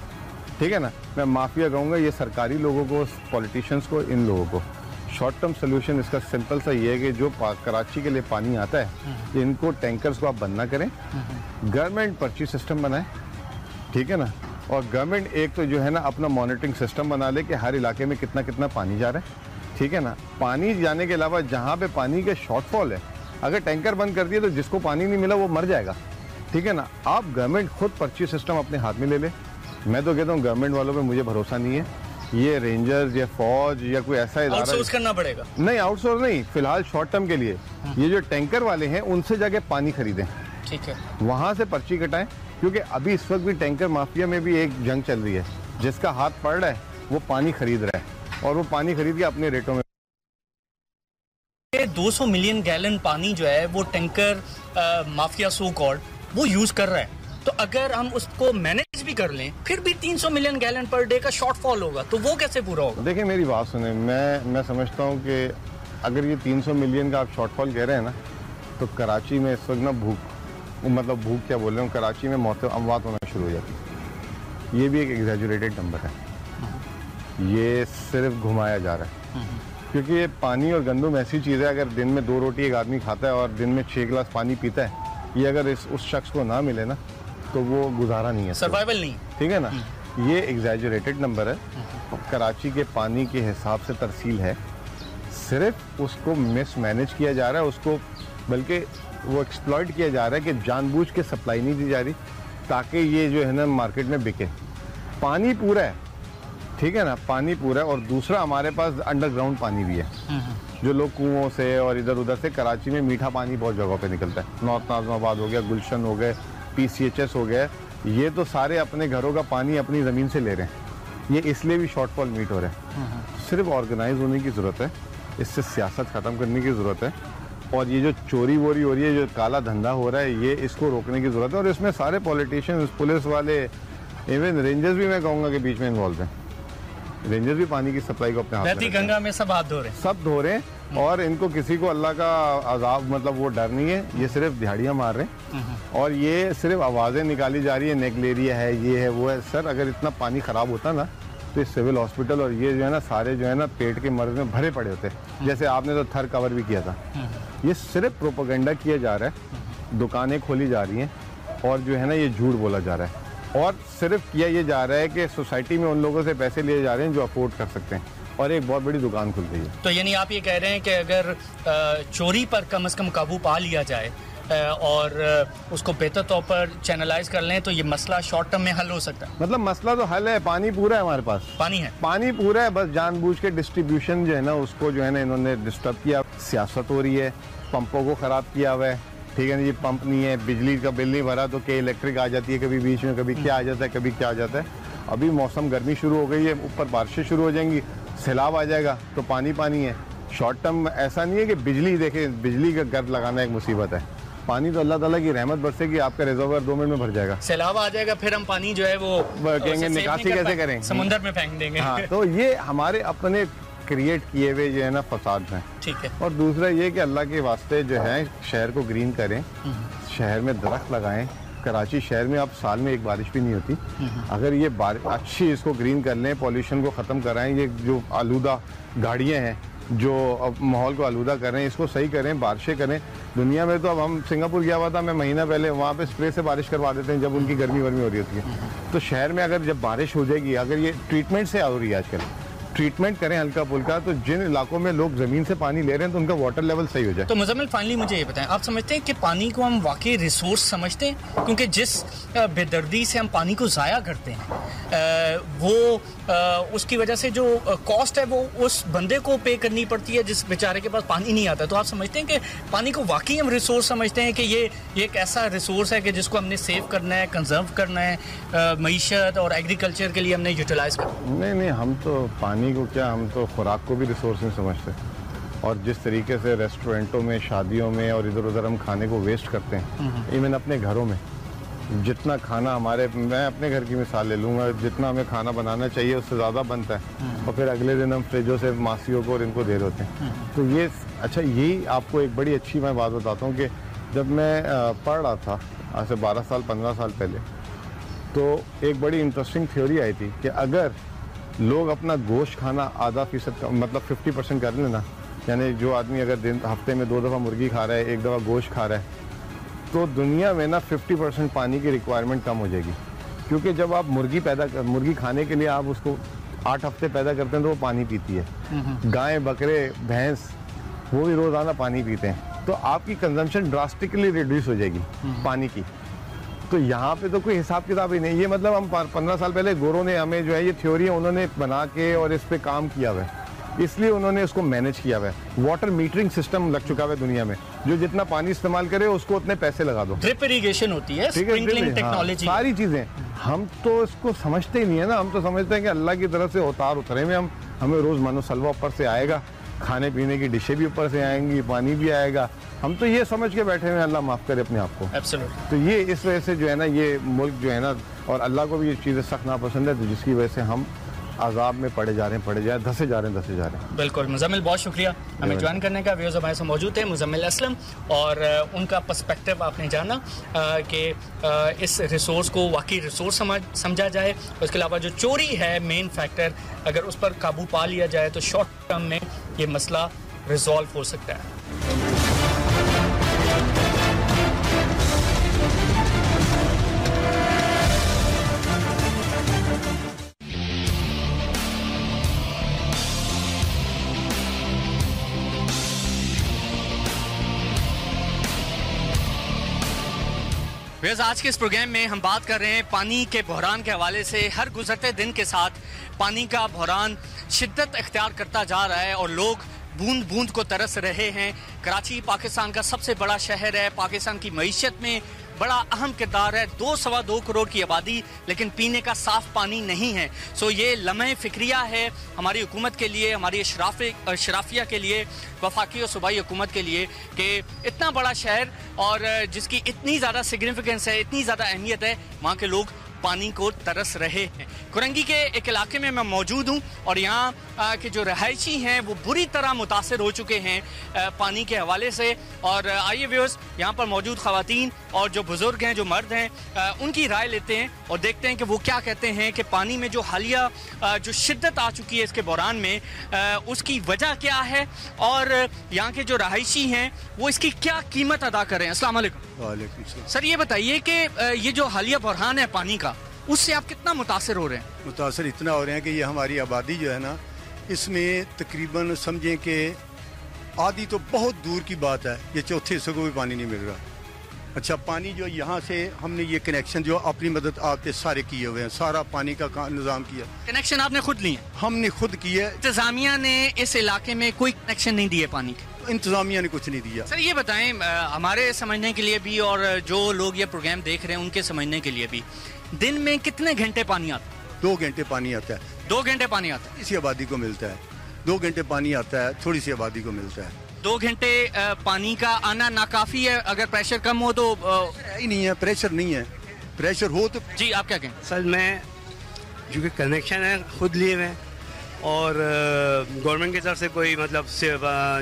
ठीक है ना, मैं माफिया कहूँगा ये सरकारी लोगों को, पॉलिटिशियंस को, इन लोगों को। शॉर्ट टर्म सोल्यूशन इसका सिंपल सा ये है कि जो कराची के लिए पानी आता है इनको टैंकर्स को आप बंद ना करें, गवर्नमेंट पर्ची सिस्टम बनाए, ठीक है ना, और गवर्नमेंट एक तो जो है ना अपना मॉनिटरिंग सिस्टम बना ले कि हर इलाके में कितना कितना पानी जा रहा है, ठीक है ना। पानी जाने के अलावा जहाँ पे पानी के शॉर्टफॉल है अगर टैंकर बंद कर दिए तो जिसको पानी नहीं मिला वो मर जाएगा, ठीक है ना। आप गवर्नमेंट खुद पर्ची सिस्टम अपने हाथ में ले ले। मैं तो कहता हूँ गवर्नमेंट वालों पे मुझे भरोसा नहीं है, ये रेंजर्स या फौज या कोई ऐसा इदारा आउटसोर्स करना पड़ेगा। नहीं, आउटसोर्स नहीं, फिलहाल शॉर्ट टर्म के लिए ये जो टैंकर वाले हैं उनसे जाके पानी खरीदें, ठीक है, वहां से पर्ची कटाएं, क्योंकि अभी इस वक्त भी टैंकर माफिया में भी एक जंग चल रही है। जिसका हाथ पड़ रहा है वो पानी खरीद रहा है और वो पानी खरीद के अपने रेटों में 200 मिलियन गैलन पानी जो है वो टैंकर माफिया सो कॉल्ड वो यूज कर रहा है। तो अगर हम उसको मैनेज भी कर लें फिर भी 300 मिलियन गैलन पर डे का शॉर्टफॉल होगा, तो वो कैसे पूरा होगा? देखिए मेरी बात सुने, मैं समझता हूँ कि अगर ये 300 मिलियन का आप शॉर्टफॉल कह रहे हैं ना, तो कराची में इस वक्त ना भूख क्या बोल रहे हूँ, कराची में मौतें अमवात होना शुरू हो जाती है। ये भी एक एग्जैजुरेटेड नंबर है, ये सिर्फ घुमाया जा रहा है, क्योंकि ये पानी और गंदम ऐसी चीज़ है, अगर दिन में 2 रोटी एक आदमी खाता है और दिन में 6 गिलास पानी पीता है, ये अगर उस शख्स को ना मिले ना तो वो गुजारा नहीं है, सर्वाइवल नहीं, ठीक है ना। ये एग्जैजुरेटेड नंबर है, कराची के पानी के हिसाब से तरसील है, सिर्फ उसको मिसमैनेज किया जा रहा है, उसको बल्कि वो एक्सप्लॉइट किया जा रहा है कि जानबूझ के सप्लाई नहीं दी जा रही ताकि ये जो है ना मार्केट में बिके। पानी पूरा है, ठीक है ना, पानी पूरा है। और दूसरा हमारे पास अंडरग्राउंड पानी भी है, जो लोग कुओं से और इधर उधर से, कराची में मीठा पानी बहुत जगहों पे निकलता है, नॉर्थ नाज़िमाबाद हो गया, गुलशन हो गए, PCHS हो गया, ये तो सारे अपने घरों का पानी अपनी ज़मीन से ले रहे हैं। ये इसलिए भी शॉर्टफॉल मीट हो रहे हैं। सिर्फ ऑर्गेनाइज होने की ज़रूरत है, इससे सियासत ख़त्म करने की ज़रूरत है, और ये जो चोरी वोरी हो रही है, जो काला धंधा हो रहा है, ये इसको रोकने की ज़रूरत है। और इसमें सारे पॉलिटिशियंस, पुलिस वाले, इवन रेंजर्स भी मैं कहूँगा कि बीच में इन्वॉल्व हैं। रेंजर्स भी पानी की सप्लाई को अपने हाथ में गंगा में सब हाथ धो रहे हैं, सब धो रहे हैं, और इनको किसी को अल्लाह का अजाब मतलब वो डर नहीं है, ये सिर्फ दिहाड़ियाँ मार रहे हैं और ये सिर्फ आवाज़ें निकाली जा रही है, नेगलेरिया है, ये है, वो है। सर अगर इतना पानी ख़राब होता ना तो इस सिविल हॉस्पिटल और ये जो है ना सारे जो है ना पेट के मर्ज में भरे पड़े होते, जैसे आपने तो थर कवर भी किया था। ये सिर्फ प्रोपेगेंडा किया जा रहा है, दुकानें खोली जा रही हैं और जो है ना ये झूठ बोला जा रहा है, और सिर्फ किया ये जा रहा है कि सोसाइटी में उन लोगों से पैसे लिए जा रहे हैं जो अफोर्ड कर सकते हैं, और एक बहुत बड़ी दुकान खुल गई है। तो यानी आप ये कह रहे हैं कि अगर चोरी पर कम से कम काबू पा लिया जाए और उसको बेहतर तौर पर चैनलाइज कर लें तो ये मसला शॉर्ट टर्म में हल हो सकता है। मतलब मसला तो हल है, पानी पूरा है हमारे पास, पानी पूरा है, बस जानबूझ के डिस्ट्रीब्यूशन जो है ना उसको जो है ना इन्होंने डिस्टर्ब किया। सियासत हो रही है, पंपों को ख़राब किया हुआ है, ठीक है ना, ये पंप नहीं है, बिजली का बिल नहीं भरा तो क्या इलेक्ट्रिक आ जाती है कभी बीच में, कभी क्या आ जाता है, कभी क्या आ जाता है। अभी मौसम गर्मी शुरू हो गई है, ऊपर बारिशें शुरू हो जाएंगी, सैलाब आ जाएगा तो पानी पानी है। शॉर्ट टर्म ऐसा नहीं है कि बिजली, देखें बिजली का गर्द लगाना एक मुसीबत है, पानी तो अल्लाह ताला की रहमत बरसेगी, आपका रिजर्वर 2 मिनट में भर जाएगा। सैलाब आ जाएगा फिर हम पानी जो है वो कहेंगे निकासी कैसे करें, समुद्र में फेंक देंगे। हाँ, तो ये हमारे अपने क्रिएट किए हुए जो है ना फसाद हैं, ठीक है। और दूसरा ये कि अल्लाह के वास्ते जो है शहर को ग्रीन करें, शहर में दरख्त लगाएं। कराची शहर में अब साल में एक बारिश भी नहीं होती, अगर ये अच्छी इसको ग्रीन कर लें, पॉल्यूशन को ख़त्म कराएं, ये जो आलूदा गाड़ियाँ हैं जो अब माहौल को आलूदा कर रहे हैं इसको सही करें, बारिशें करें। दुनिया में तो अब हम सिंगापुर गया हुआ था मैं महीना पहले, वहाँ पे स्प्रे से बारिश करवा देते हैं जब उनकी गर्मी वर्मी हो रही होती है। तो शहर में अगर जब बारिश हो जाएगी, अगर ये ट्रीटमेंट से हो रही है आजकल, ट्रीटमेंट करें हल्का फुल्का, तो जिन इलाकों में लोग जमीन से पानी ले रहे हैं तो उनका वाटर लेवल सही हो जाए। तो मुजम्मिल फाइनली मुझे ये बताएं, आप समझते हैं कि पानी को हम वाकई रिसोर्स समझते हैं? क्योंकि जिस बेदर्दी से हम पानी को ज़ाया करते हैं वो उसकी वजह से जो कॉस्ट है वो उस बंदे को पे करनी पड़ती है जिस बेचारे के पास पानी नहीं आता। तो आप समझते हैं कि पानी को वाकई हम रिसोर्स समझते हैं कि ये एक ऐसा रिसोर्स है कि जिसको हमने सेव करना है, कंजर्व करना है, मईशत और एग्रीकल्चर के लिए हमने यूटिलाइज करना? नहीं, हम तो पानी को क्या, हम तो खुराक को भी रिसोर्स नहीं समझते। और जिस तरीके से रेस्टोरेंटों में, शादियों में और इधर उधर हम खाने को वेस्ट करते हैं, इवन अपने घरों में जितना खाना हमारे, मैं अपने घर की मिसाल ले लूँगा, जितना हमें खाना बनाना चाहिए उससे ज़्यादा बनता है और फिर अगले दिन हम फ्रिजों से मासियों को और इनको दे रहे होते हैं। तो ये अच्छा, यही आपको एक बड़ी अच्छी मैं बात बताता हूँ कि जब मैं पढ़ रहा था आज से 12 साल 15 साल पहले, तो एक बड़ी इंटरेस्टिंग थ्योरी आई थी कि अगर लोग अपना गोश्त खाना आधा फीसद मतलब 50% कर लेना, यानी जो आदमी अगर हफ्ते में 2 दफ़ा मुर्गी खा रहा है, 1 दफ़ा गोश्त खा रहा है, तो दुनिया में ना 50% पानी की रिक्वायरमेंट कम हो जाएगी। क्योंकि जब आप मुर्गी खाने के लिए आप उसको 8 हफ्ते पैदा करते हैं तो वो पानी पीती है। गाय, बकरे, भैंस वो भी रोज़ाना पानी पीते हैं। तो आपकी कंजम्पशन ड्रास्टिकली रिड्यूस हो जाएगी पानी की। तो यहाँ पे तो कोई हिसाब किताब ही नहीं। ये मतलब हम 15 साल पहले गोरों ने हमें जो है ये थ्योरी उन्होंने बना के और इस पे काम किया हुआ है, इसलिए उन्होंने इसको मैनेज किया हुआ है। वाटर मीटरिंग सिस्टम लग चुका है दुनिया में, जो जितना पानी इस्तेमाल करे उसको उतने पैसे लगा दो। ड्रिप इरिगेशन होती है, स्प्रिंकलिंग टेक्नोलॉजी, सारी चीजें। हम तो इसको समझते ही नहीं है ना, हम तो समझते हैं कि अल्लाह की तरफ से उतार उतरे में हमें रोज मानो सलवा ऊपर से आएगा, खाने पीने की डिशें भी ऊपर से आएंगी, पानी भी आएगा। हम तो ये समझ के बैठे हुए हैं अल्लाह माफ़ करे अपने आप को। Absolutely. तो ये इस वजह से जो है ना ये मुल्क जो है ना, और अल्लाह को भी ये चीज़ें सख्त नापसंद है, तो जिसकी वजह से हम आज़ाब में पड़े जा रहे हैं, धसे जा रहे हैं। बिल्कुल मुजम्मिल, बहुत शुक्रिया हमें ज्वाइन करने का। व्यूअर्स हमारे साथ मौजूद है मुजम्मिल असलम, और उनका पर्सपेक्टिव आपने जाना कि इस रिसोर्स को वाकई रिसोर्स समझा जाए। उसके अलावा जो चोरी है मेन फैक्टर, अगर उस पर काबू पा लिया जाए तो शॉर्ट टर्म में ये मसला रिजॉल्व हो सकता है। आज के इस प्रोग्राम में हम बात कर रहे हैं पानी के बहरान के हवाले से। हर गुजरते दिन के साथ पानी का बहरान शिद्दत इख्तियार करता जा रहा है और लोग बूंद बूंद को तरस रहे हैं। कराची पाकिस्तान का सबसे बड़ा शहर है, पाकिस्तान की मईशत में बड़ा अहम किरदार है। 2-2.25 करोड़ की आबादी, लेकिन पीने का साफ पानी नहीं है। सो ये लम्हे फिक्रिया है हमारी हुकूमत के लिए, हमारी अशराफिया के लिए, वफाकी और सूबाई हुकूमत के लिए, कि इतना बड़ा शहर और जिसकी इतनी ज़्यादा सिग्निफिकेंस है, इतनी ज़्यादा अहमियत है, वहाँ के लोग पानी को तरस रहे हैं। कुरंगी के एक इलाके में मैं मौजूद हूँ और यहाँ के जो रहायशी हैं वो बुरी तरह मुतासर हो चुके हैं पानी के हवाले से। और आइए व्यूअर्स, यहाँ पर मौजूद ख़वातीन और जो बुज़ुर्ग हैं, जो मर्द हैं, उनकी राय लेते हैं और देखते हैं कि वो क्या कहते हैं कि पानी में जो हालिया जो शिद्दत आ चुकी है इसके बहरान में, उसकी वजह क्या है और यहाँ के जो रहायशी हैं वो इसकी क्या कीमत अदा करें। अस्सलाम वालेकुम। वालेकुम सलाम। सर ये बताइए कि ये जो हालिया बहरान है पानी का, उससे आप कितना मुतासर हो रहे हैं? मुतासर इतना हो रहे हैं कि ये हमारी आबादी जो है ना, इसमें तकरीबन समझें कि आधी तो बहुत दूर की बात है, ये चौथे हिस्से को भी पानी नहीं मिल रहा। अच्छा, पानी जो यहाँ से हमने ये कनेक्शन जो अपनी मदद आपके सारे किए हुए हैं, सारा पानी का निज़ाम किया। कनेक्शन आपने खुद लिए? हमने खुद किया। इंतजामिया ने इस इलाके में कोई कनेक्शन नहीं दिए पानी के? इंतजामिया ने कुछ नहीं दिया। सर ये बताएं, हमारे समझने के लिए भी और जो लोग ये प्रोग्राम देख रहे हैं उनके समझने के लिए भी, दिन में कितने घंटे पानी आता है? 2 घंटे पानी आता है। 2 घंटे पानी आता है? इसी आबादी को मिलता है। 2 घंटे पानी आता है, थोड़ी सी आबादी को मिलता है। 2 घंटे पानी का आना नाकाफी है? अगर प्रेशर कम हो तो ही नहीं है, प्रेशर नहीं है। प्रेशर हो तो जी आप क्या कहें? सर मैं जो कनेक्शन है खुद लिए हुए और गवर्नमेंट की तरफ से कोई मतलब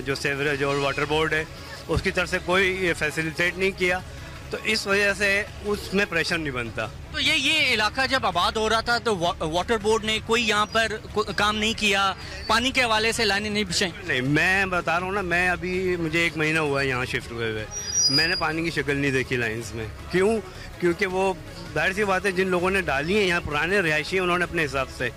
जो सेवरेज और वाटर बोर्ड है उसकी तरफ से कोई फैसिलिटेट नहीं किया, तो इस वजह से उसमें प्रेशर नहीं बनता। तो ये इलाका जब आबाद हो रहा था तो वाटर बोर्ड ने कोई यहाँ पर काम नहीं किया, पानी के हवाले से लाइनें नहीं बिछाई? नहीं, मैं बता रहा हूँ ना, मैं अभी मुझे 1 महीना हुआ है यहाँ शिफ्ट हुए हुए, मैंने पानी की शक्ल नहीं देखी लाइन्स में। क्यों? क्योंकि वो जाहिर सी बात है जिन लोगों ने डाली है यहाँ पुराने रिहायशी, उन्होंने अपने हिसाब से,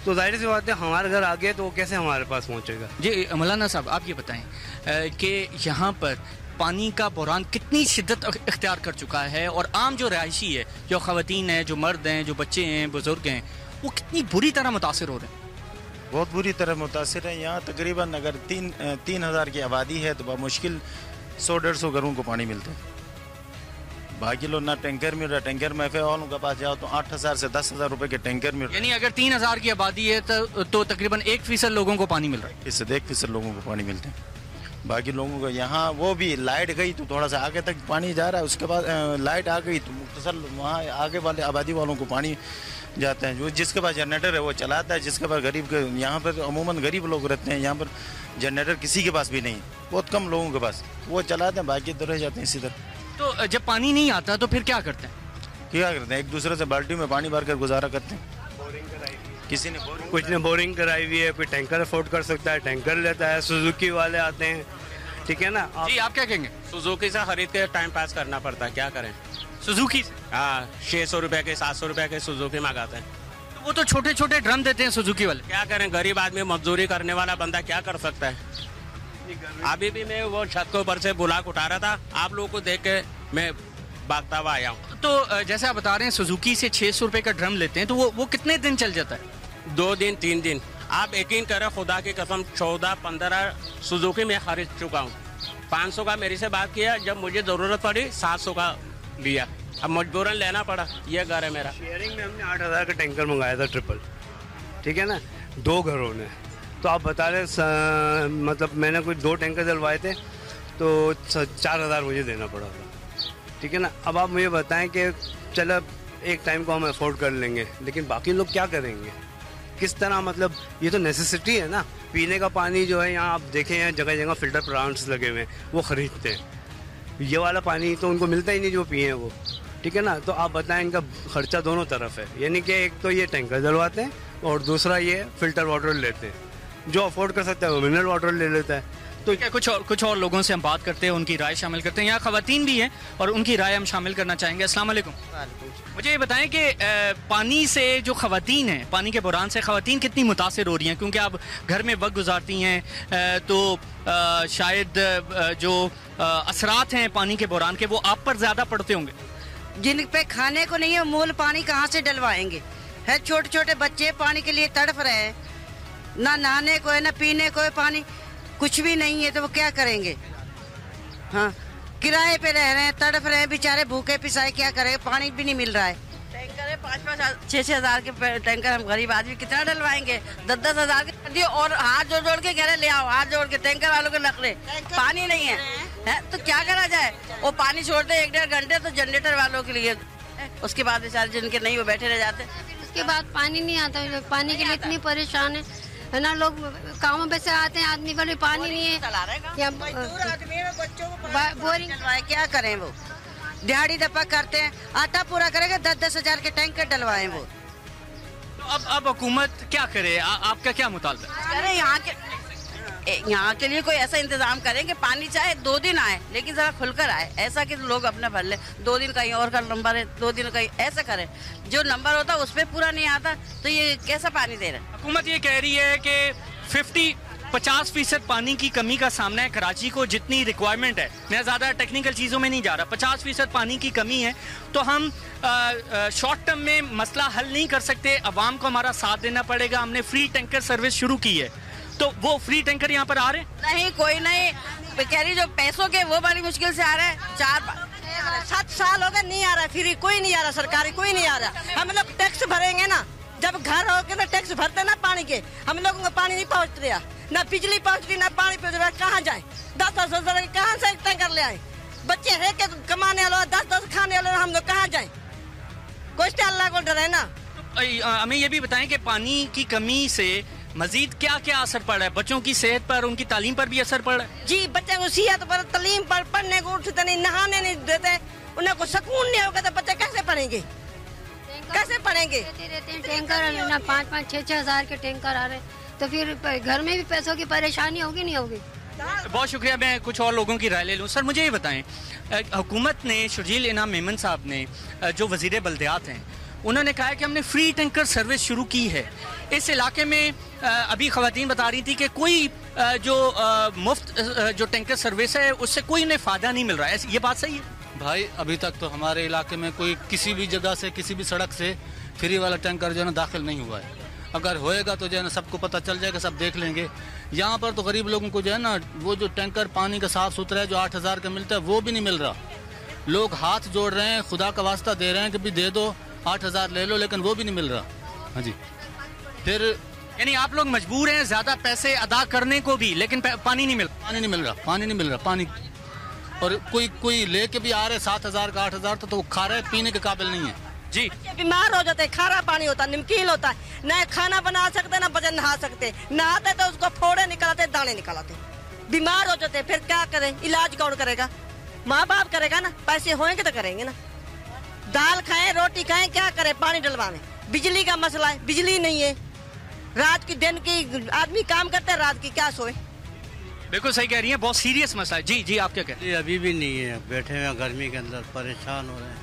तो जाहिर सी बात है हमारे घर आ गए तो वो कैसे हमारे पास पहुँचेगा। जी मौलाना साहब आप ये बताएं कि यहाँ पर पानी का बहरान कितनी शिद्दत इख्तियार कर चुका है और आम जो रहायशी है, जो ख़वातीन हैं, जो मर्द हैं, जो बच्चे हैं, बुजुर्ग हैं, वो कितनी बुरी तरह मुतासर हो रहे हैं? बहुत बुरी तरह मुतासर है। यहाँ तकरीबन अगर 3,000 की आबादी है तो मुश्किल 100-150 घरों को पानी मिलता है। बाकी लोग ना टैंकर मिल रहा, टैंकर में वालों के पास जाओ तो 8,000 से 10,000 रुपए के टैंकर मिल रहे। यानी अगर 3,000 की आबादी है तो तकरीबन 1% लोगों को पानी मिल रहा है। इससे 1% लोगों को पानी मिलते हैं। बाकी लोगों को यहाँ वो भी लाइट गई तो थोड़ा सा आगे तक पानी जा रहा है, उसके बाद लाइट आ गई तो मुख्तसर वहाँ आगे वाले आबादी वालों को पानी जाता है। जो जिसके पास जनरेटर है वो चलाता है, जिसके पास गरीब के, यहाँ पर अमूमन गरीब लोग रहते हैं, यहाँ पर जनरेटर किसी के पास भी नहीं, बहुत कम लोगों के पास, वो चलाते हैं, बाकी तो रह जाते हैं इसी तरह। तो जब पानी नहीं आता तो फिर क्या करते हैं? क्या करते हैं, एक दूसरे से बाल्टी में पानी भर कर गुजारा करते हैं। किसी ने कुछ ने बोरिंग कराई हुई है, कोई टैंकर अफोर्ड कर सकता है, टैंकर लेता है, सुजुकी वाले आते हैं, ठीक है ना। जी आप क्या कहेंगे? सुजुकी से खरीद के टाइम पास करना पड़ता है, क्या करें। सुजुकी से? हाँ, 600 रुपए के 700 रुपए के सुजुकी मंगाते हैं। तो वो तो छोटे छोटे ड्रम देते हैं सुजुकी वाले। क्या करें, गरीब आदमी, मजदूरी करने वाला बंदा क्या कर सकता है। अभी भी मैं वो छत के ऊपर से बुलाक उठा रहा था, आप लोगों को देख के मैं भागता हुआ आया हूँ। तो जैसे आप बता रहे हैं सुजुकी से 600 रुपए का ड्रम लेते हैं, तो वो कितने दिन चल जाता है? 2 दिन 3 दिन। आप यकीन करें, खुदा की कसम 14-15 सुजुकी में खरीद चुका हूँ। 500 का मेरे से बात किया, जब मुझे ज़रूरत पड़ी 700 का लिया, अब मजबूरन लेना पड़ा। ये घर है मेरा। शेयरिंग में हमने 8000 का टैंकर मंगाया था ट्रिपल, ठीक है ना, 2 घरों ने। तो आप बता रहे मतलब मैंने कोई 2 टैंकर डलवाए थे तो 4000 मुझे देना पड़ा था, ठीक है ना। अब आप मुझे बताएं कि चलो एक टाइम को हम अफोर्ड कर लेंगे, लेकिन बाकी लोग क्या करेंगे, किस तरह? मतलब ये तो नेसेसिटी है ना। पीने का पानी जो है यहाँ आप देखें, यहाँ जगह जगह फिल्टर प्लांट्स लगे हुए हैं, वो ख़रीदते हैं। ये वाला पानी तो उनको मिलता ही नहीं जो पिए वो, ठीक है ना। तो आप बताएं, इनका खर्चा दोनों तरफ है, यानी कि एक तो ये टैंकर डलवाते हैं और दूसरा ये फिल्टर वाटर लेते हैं। जो अफोर्ड कर सकता है वो मिनरल वाटर ले लेता है। तो क्या कुछ और लोगों से हम बात करते हैं, उनकी राय शामिल करते हैं। यहाँ खवातीन भी हैं और उनकी राय हम शामिल करना चाहेंगे। अस्सलाम वालेकुम। मुझे ये बताएं कि पानी से जो खवातीन हैं, पानी के बुरान से खवातीन कितनी मुतासिर हो रही हैं? क्योंकि आप घर में वक्त गुजारती हैं, तो शायद जो असरात हैं पानी के बुरान के, वो आप पर ज़्यादा पड़ते होंगे। जिन पे खाने को नहीं है, मूल पानी कहाँ से डलवाएंगे? है छोटे छोटे बच्चे पानी के लिए तड़प रहे हैं, ना नहाने को है ना पीने को है, पानी कुछ भी नहीं है, तो वो क्या करेंगे? हाँ, किराए पे रह रहे हैं, तड़प रहे हैं बेचारे, भूखे पिसाए, क्या करेंगे? पानी भी नहीं मिल रहा है। टैंकर है 5-6 हज़ार के टैंकर, हम गरीब आदमी कितना डलवाएंगे? 10-10 हज़ार के। और हाथ जोड़ जोड़ के कह रहे ले आओ, हाथ जोड़ के टैंकर वालों के नखरे। पानी नहीं है तो क्या करा जाए? वो पानी छोड़ते 1-1.5 घंटे तो जनरेटर वालों के लिए, उसके बाद बेचारे जिनके नहीं वो बैठे रह जाते। उसके बाद पानी नहीं आता, पानी के लिए इतनी परेशान है ना। लोग कामों पे से आते हैं, आदमी को पानी नहीं है, बोरिंग क्या करें? वो दिहाड़ी दपा करते हैं, आटा पूरा करेगा, 10-10 हज़ार के टैंकर डलवाएं वो। तो अब हुकूमत क्या करे? आपका क्या मुतालबा है? अरे यहाँ के लिए कोई ऐसा इंतजाम करें कि पानी चाहे 2 दिन आए, लेकिन जरा खुलकर आए, ऐसा कि लोग अपना भर ले। 2 दिन कहीं और का नंबर है, 2 दिन कहीं, ऐसा करें। जो नंबर होता है उस पर पूरा नहीं आता, तो ये कैसा पानी दे रहे हैं? हुकूमत ये कह रही है कि 50% पानी की कमी का सामना है कराची को, जितनी रिक्वायरमेंट है। मैं ज़्यादा टेक्निकल चीज़ों में नहीं जा रहा, 50% पानी की कमी है, तो हम शॉर्ट टर्म में मसला हल नहीं कर सकते, अवाम को हमारा साथ देना पड़ेगा। हमने फ्री टैंकर सर्विस शुरू की है, तो वो फ्री टैंकर यहाँ पर आ रहे हैं? नहीं, कोई नहीं, कह रही जो पैसों के वो बड़ी मुश्किल से आ रहा है। 7 साल हो गए नहीं आ रहा, फ्री कोई नहीं आ रहा, सरकारी कोई नहीं आ रहा। हम लोग टैक्स भरेंगे ना, जब घर हो के ना टैक्स भरते ना पानी के, हम लोगों को पानी नहीं पहुँच रहा, ना बिजली पहुँच रही, ना पानी पहुँच रहा। कहाँ जाए? 10-10 हज़ार कहाँ से टैंकर ले आए? बच्चे है के कमाने वाले, 10-10 खाने वाले, हम लोग कहाँ जाए? कुछ तो अल्लाह को डरे ना। हमें ये भी बताएं कि पानी की कमी से मजीद क्या क्या असर पड़ रहा है? बच्चों की सेहत पर, उनकी तालीम पर भी असर पड़ रहा है? जी, बच्चे को सेहत पर, तालीम पर, पढ़ने को उठते नहीं, नहाने नहीं देते, उन्हें को सुकून नहीं होगा, तो बच्चे कैसे पढ़ेंगे? कैसे पढ़ेंगे? टैंकर ना 5-5, 6-6 हज़ार के टैंकर आ रहे, तो फिर घर में भी पैसों की परेशानी होगी नहीं होगी? बहुत शुक्रिया। मैं कुछ और लोगों की राय ले लूँ। सर, मुझे ये बताएं, हुकूमत ने, शर्जील इनाम मेमन साहब ने, जो वज़ीर बल्दियात हैं, उन्होंने कहा है कि हमने फ्री टैंकर सर्विस शुरू की है इस इलाके में। अभी खवातीन बता रही थी कि कोई जो मुफ्त जो टैंकर सर्विस है उससे कोई उन्हें फ़ायदा नहीं मिल रहा है। ये बात सही है? भाई, अभी तक तो हमारे इलाके में कोई किसी भी जगह से, किसी भी सड़क से फ्री वाला टैंकर जो है ना दाखिल नहीं हुआ है। अगर होएगा तो जो है ना सबको पता चल जाएगा, सब देख लेंगे। यहाँ पर तो गरीब लोगों को जो है ना वो जो टैंकर पानी का साफ सुथरा है जो 8 हज़ार का मिलता है वो भी नहीं मिल रहा। लोग हाथ जोड़ रहे हैं, खुदा का वास्ता दे रहे हैं कि भी दे दो, 8 हज़ार ले लो, लेकिन वो भी नहीं मिल रहा। हाँ जी, फिर यानी आप लोग मजबूर हैं ज़्यादा पैसे अदा करने को भी, लेकिन पानी नहीं मिल रहा। पानी और कोई लेके भी आ रहे 7 हज़ार का, 8 हज़ार तो खा रहे, पीने के काबिल नहीं है। जी, बीमार हो जाते, खारा पानी होता, नमकीन होता है, न खाना बना सकते ना बचन नहा सकते, नहाते तो उसको फोड़े निकालते, दाने निकालते, बीमार हो जाते। फिर क्या करें? इलाज कौन करेगा? माँ बाप करेगा ना, पैसे होंगे तो करेंगे ना। दाल खाएं, रोटी खाएं, क्या करें? पानी डलवाने। बिजली का मसला है, बिजली नहीं है, रात की दिन की आदमी काम करते हैं, रात की क्या सोए? बिल्कुल सही कह रही हैं, बहुत सीरियस मसला है। जी, आप क्या कहते हैं? अभी भी नहीं है, बैठे हुए गर्मी के अंदर परेशान हो रहे हैं,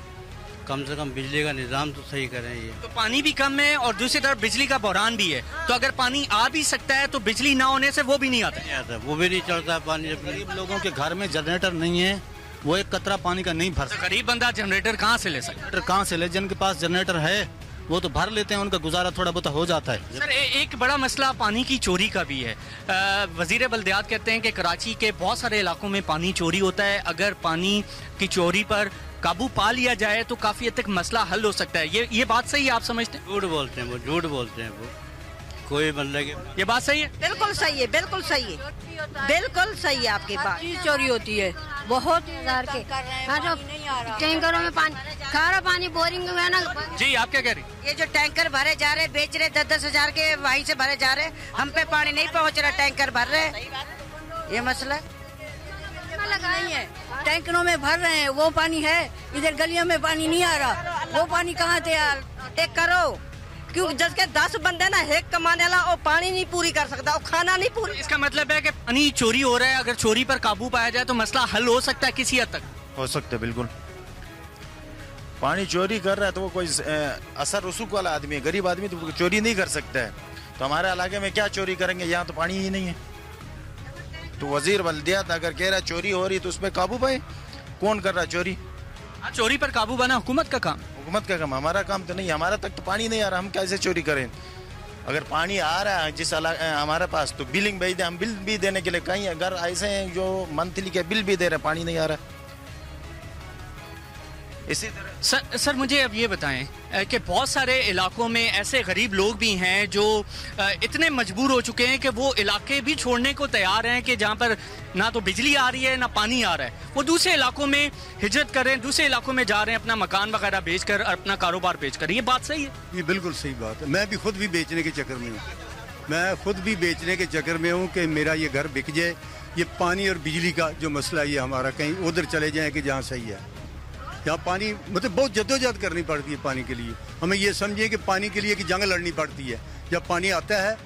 कम से कम बिजली का निज़ाम तो सही करें ये। तो पानी भी कम है और दूसरी तरफ बिजली का बहरान भी है, तो अगर पानी आ भी सकता है तो बिजली ना होने से वो भी नहीं आता। वो भी नहीं चढ़ता है पानी। गरीब लोगों के घर में जनरेटर नहीं है, वो एक कतरा पानी का नहीं भर सकता। गरीब बंदा जनरेटर कहाँ से ले सकता? जनरेटर कहाँ से ले? जिनके पास जनरेटर है वो तो भर लेते हैं, उनका गुजारा थोड़ा बहुत हो जाता है। सर एक बड़ा मसला पानी की चोरी का भी है। वजीर बल्दियात कहते हैं कि कराची के बहुत सारे इलाकों में पानी चोरी होता है। अगर पानी की चोरी पर काबू पा लिया जाए तो काफी हद तक मसला हल हो सकता है। ये बात सही है, आप समझते हैं? झूठ बोलते हैं वो, झूठ बोलते हैं वो। कोई मतलब कि ये बात सही है? बिल्कुल सही है, बिल्कुल सही है, बिल्कुल सही है आपकी बात। चोरी होती है बहुत हजार के। हाँ, जो टैंकरों में पानी, खारा पानी बोरिंग है ना। जी आप क्या कह रही? ये जो टैंकर भरे जा रहे, बेच रहे 10-10 हजार के, वहीं से भरे जा रहे, हम पे पानी नहीं पहुंच रहा, टैंकर भर रहे, ये मसला नहीं है। टैंकरों में भर रहे हैं, वो पानी है, इधर गलियों में पानी नहीं आ रहा। वो पानी कहाँ से यार? एक करो, क्योंकि जिसके 10 बंदे ना एक कमाने वाला, और पानी नहीं पूरी कर सकता, और खाना नहीं पूरी। इसका मतलब है कि पानी चोरी हो रहा है, अगर चोरी पर काबू पाया जाए तो मसला हल हो सकता है किसी हद तक। हो सकता है, बिल्कुल। पानी चोरी कर रहा है तो वो कोई असर रसूख वाला आदमी है, गरीब आदमी तो चोरी नहीं कर सकता है। तो हमारे इलाके में क्या चोरी करेंगे? यहाँ तो पानी ही नहीं है। तो वजीर बल्दियात अगर कह रहा है चोरी हो रही तो उस पर काबू पाए। कौन कर रहा है चोरी? चोरी पर काबू पाना हुकूमत का काम। हुकूमत का काम, हमारा काम तो नहीं। हमारा तक तो पानी नहीं आ रहा, हम कैसे चोरी करें? अगर पानी आ रहा है जिस हमारे पास, तो बिलिंग भेज दे, हम बिल भी देने के लिए। कहीं अगर ऐसे हैं जो मंथली के बिल भी दे रहे, पानी नहीं आ रहा। इसी तरह सर मुझे अब ये बताएं कि बहुत सारे इलाकों में ऐसे गरीब लोग भी हैं जो इतने मजबूर हो चुके हैं कि वो इलाके भी छोड़ने को तैयार हैं कि जहाँ पर ना तो बिजली आ रही है ना पानी आ रहा है, वो दूसरे इलाकों में हिजरत कर रहे हैं, दूसरे इलाकों में जा रहे हैं अपना मकान वगैरह बेचकर, अपना कारोबार बेचकर। ये बात सही है? ये बिल्कुल सही बात है। मैं भी खुद भी बेचने के चक्कर में हूँ, मैं खुद भी बेचने के चक्कर में हूँ कि मेरा ये घर बिक जाए। ये पानी और बिजली का जो मसला है, ये हमारा कहीं उधर चले जाए कि जहाँ सही है। यहाँ पानी मतलब बहुत जद्दोजहद करनी पड़ती है पानी के लिए। हमें ये समझिए कि पानी के लिए कि जंग लड़नी पड़ती है। जब पानी आता है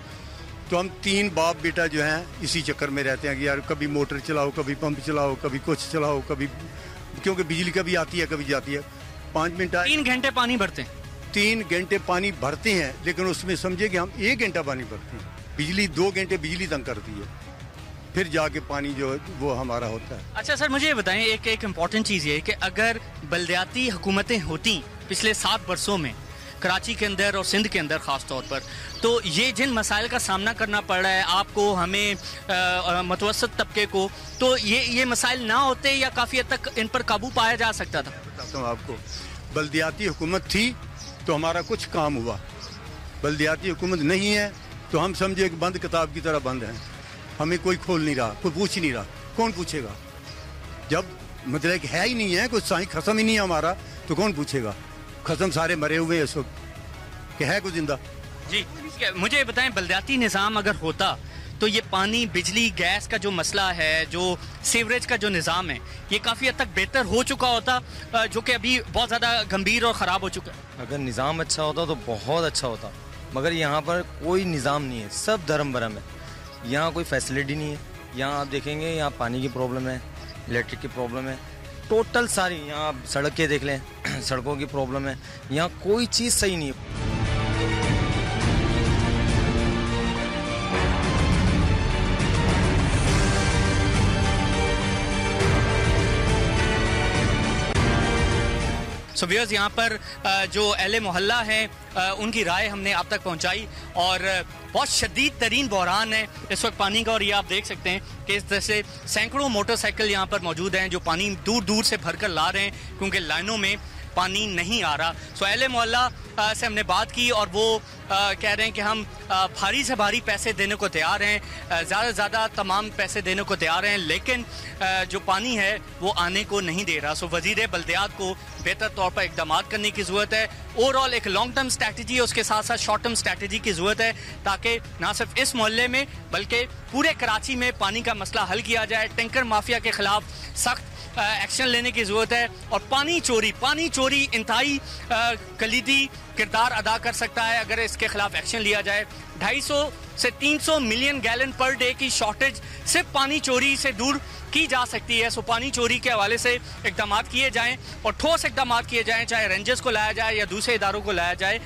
तो हम 3 बाप बेटा जो हैं इसी चक्कर में रहते हैं कि यार कभी मोटर चलाओ, कभी पंप चलाओ, कभी कुछ चलाओ, कभी, क्योंकि बिजली कभी आती है कभी जाती है। 5 मिनट 3 घंटे पानी भरते हैं। 3 घंटे पानी भरते हैं, लेकिन उसमें समझिए कि हम 1 घंटा पानी भरते हैं। बिजली 2 घंटे बिजली तंग करती है, फिर जाके पानी जो वो हमारा होता है। अच्छा सर मुझे ये बताएं, एक इम्पॉर्टेंट चीज़ ये है कि अगर बल्दियाती हुकूमतें होती पिछले 7 वर्षों में कराची के अंदर और सिंध के अंदर ख़ास तौर पर, तो ये जिन मसाइल का सामना करना पड़ रहा है आपको, हमें, मतवसत तबके को, तो ये मसाइल ना होते या काफ़ी हद तक इन पर काबू पाया जा सकता था? बताता हूँ आपको, बल्दियाती हुकूमत थी तो हमारा कुछ काम हुआ। बल्दियाती हुकूमत नहीं है तो हम समझे कि बंद किताब की तरह बंद है। हमें कोई खोल नहीं रहा, कोई पूछ नहीं रहा। कौन पूछेगा? जब मतलब कि है ही नहीं है, कोई साई खत्म ही नहीं है हमारा, तो कौन पूछेगा? खत्म सारे मरे हुए इस वक्त, कि है कोई जिंदा? जी मुझे बताएं, बल्दियाती निज़ाम अगर होता तो ये पानी, बिजली, गैस का जो मसला है, जो सीवरेज का जो निज़ाम है, ये काफ़ी हद तक बेहतर हो चुका होता, जो कि अभी बहुत ज़्यादा गंभीर और ख़राब हो चुका है। अगर निज़ाम अच्छा होता तो बहुत अच्छा होता, मगर यहाँ पर कोई निज़ाम नहीं है, सब धर्म भरम है। यहाँ कोई फैसिलिटी नहीं है। यहाँ आप देखेंगे, यहाँ पानी की प्रॉब्लम है, इलेक्ट्रिक की प्रॉब्लम है, टोटल सारी। यहाँ आप सड़कें देख लें, सड़कों की प्रॉब्लम है। यहाँ कोई चीज़ सही नहीं है। सो व्यूअर्स, यहाँ पर जो अहले मोहल्ला हैं उनकी राय हमने आप तक पहुँचाई, और बहुत शदीद तरीन बहरान है इस वक्त पानी का। और ये आप देख सकते हैं कि इस तरह से सैकड़ों मोटरसाइकिल यहाँ पर मौजूद हैं जो पानी दूर दूर से भर कर ला रहे हैं, क्योंकि लाइनों में पानी नहीं आ रहा। सो अहले मोहल्ला से हमने बात की और वो कह रहे हैं कि हम भारी से भारी पैसे देने को तैयार हैं, ज़्यादा से ज़्यादा तमाम पैसे देने को तैयार हैं, लेकिन जो पानी है वो आने को नहीं दे रहा। सो वज़ीर बल्दियात को बेहतर तौर पर इक़दाम करने की ज़रूरत है। ओवरऑल एक लॉन्ग टर्म स्ट्रैटेजी, उसके साथ साथ शॉर्ट टर्म स्ट्रैटेजी की ज़रूरत है, ताकि ना सिर्फ इस मोहल्ले में बल्कि पूरे कराची में पानी का मसला हल किया जाए। टैंकर माफिया के खिलाफ सख्त एक्शन लेने की ज़रूरत है, और पानी चोरी इंतहाई कलीदी किरदार अदा कर सकता है अगर इसके खिलाफ एक्शन लिया जाए। 250 से 300 मिलियन गैलन पर डे की शॉर्टेज सिर्फ पानी चोरी से दूर की जा सकती है। सो पानी चोरी के हवाले से इकदाम किए जाएं और ठोस इकदाम किए जाएं, चाहे रेंजर्स को लाया जाए या दूसरे इदारों को लाया जाए,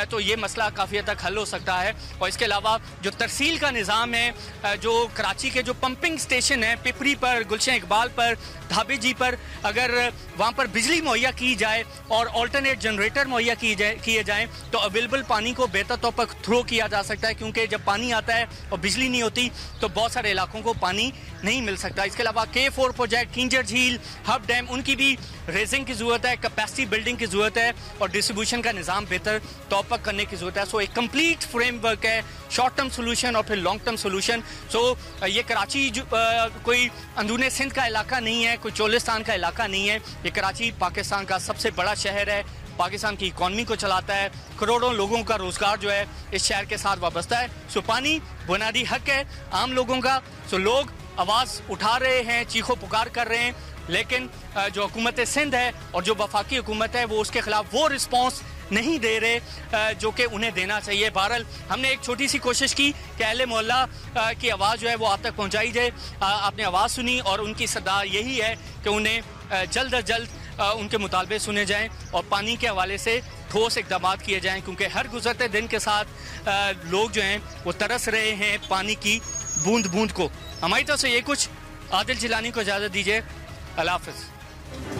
तो ये मसला काफ़ी हद तक हल हो सकता है। और इसके अलावा जो तरसील का निज़ाम है, जो कराची के जो पंपिंग स्टेशन है पिपरी पर, गुलशन इकबाल पर, धाबे जी पर, अगर वहाँ पर बिजली मुहैया की जाए और ऑल्टरनेट जनरेटर मुहैया किए जाएँ तो अवेलेबल पानी को बेहतर तौर पर थ्रो किया जा सकता है, क्योंकि जब पानी आता है और बिजली नहीं होती तो बहुत सारे इलाकों को पानी नहीं मिल सकता। इसके अलावा K4 प्रोजेक्ट, किंजर झील, हब डैम, उनकी भी रेजिंग की ज़रूरत है, कैपेसिटी बिल्डिंग की ज़रूरत है और डिस्ट्रीब्यूशन का निज़ाम बेहतर तौर पर करने की ज़रूरत है। सो एक कंप्लीट फ्रेमवर्क है, शॉर्ट टर्म सोल्यूशन और फिर लॉन्ग टर्म सोल्यूशन। सो ये कराची कोई अंदरूनी सिंध का इलाका नहीं है, कोई चोलिस्तान का इलाका नहीं है। ये कराची पाकिस्तान का सबसे बड़ा शहर है, पाकिस्तान की इकॉनमी को चलाता है, करोड़ों लोगों का रोजगार जो है इस शहर के साथ वाबस्ता है। सो पानी बुनियादी हक है आम लोगों का। सो लोग आवाज़ उठा रहे हैं, चीखो पुकार कर रहे हैं, लेकिन जो हुकूमत सिंध है और जो वफाकी हुकूमत है वो उसके खिलाफ वो रिस्पॉन्स नहीं दे रहे जो कि उन्हें देना चाहिए। बहरहाल हमने एक छोटी सी कोशिश की कि अहले मोहल्ला की आवाज़ जो है वो आप तक पहुँचाई जाए। आपने आवाज़ सुनी और उनकी सदा यही है कि उन्हें जल्द अज जल्द उनके मुतालबे सुने जाएं और पानी के हवाले से ठोस इक़दाम किए जाएं, क्योंकि हर गुजरते दिन के साथ लोग जो हैं वो तरस रहे हैं पानी की बूंद बूंद को। हमारी तरफ से ये कुछ, आदिल जिलानी को इजाज़त दीजिए। अल्लाह हाफ़िज़।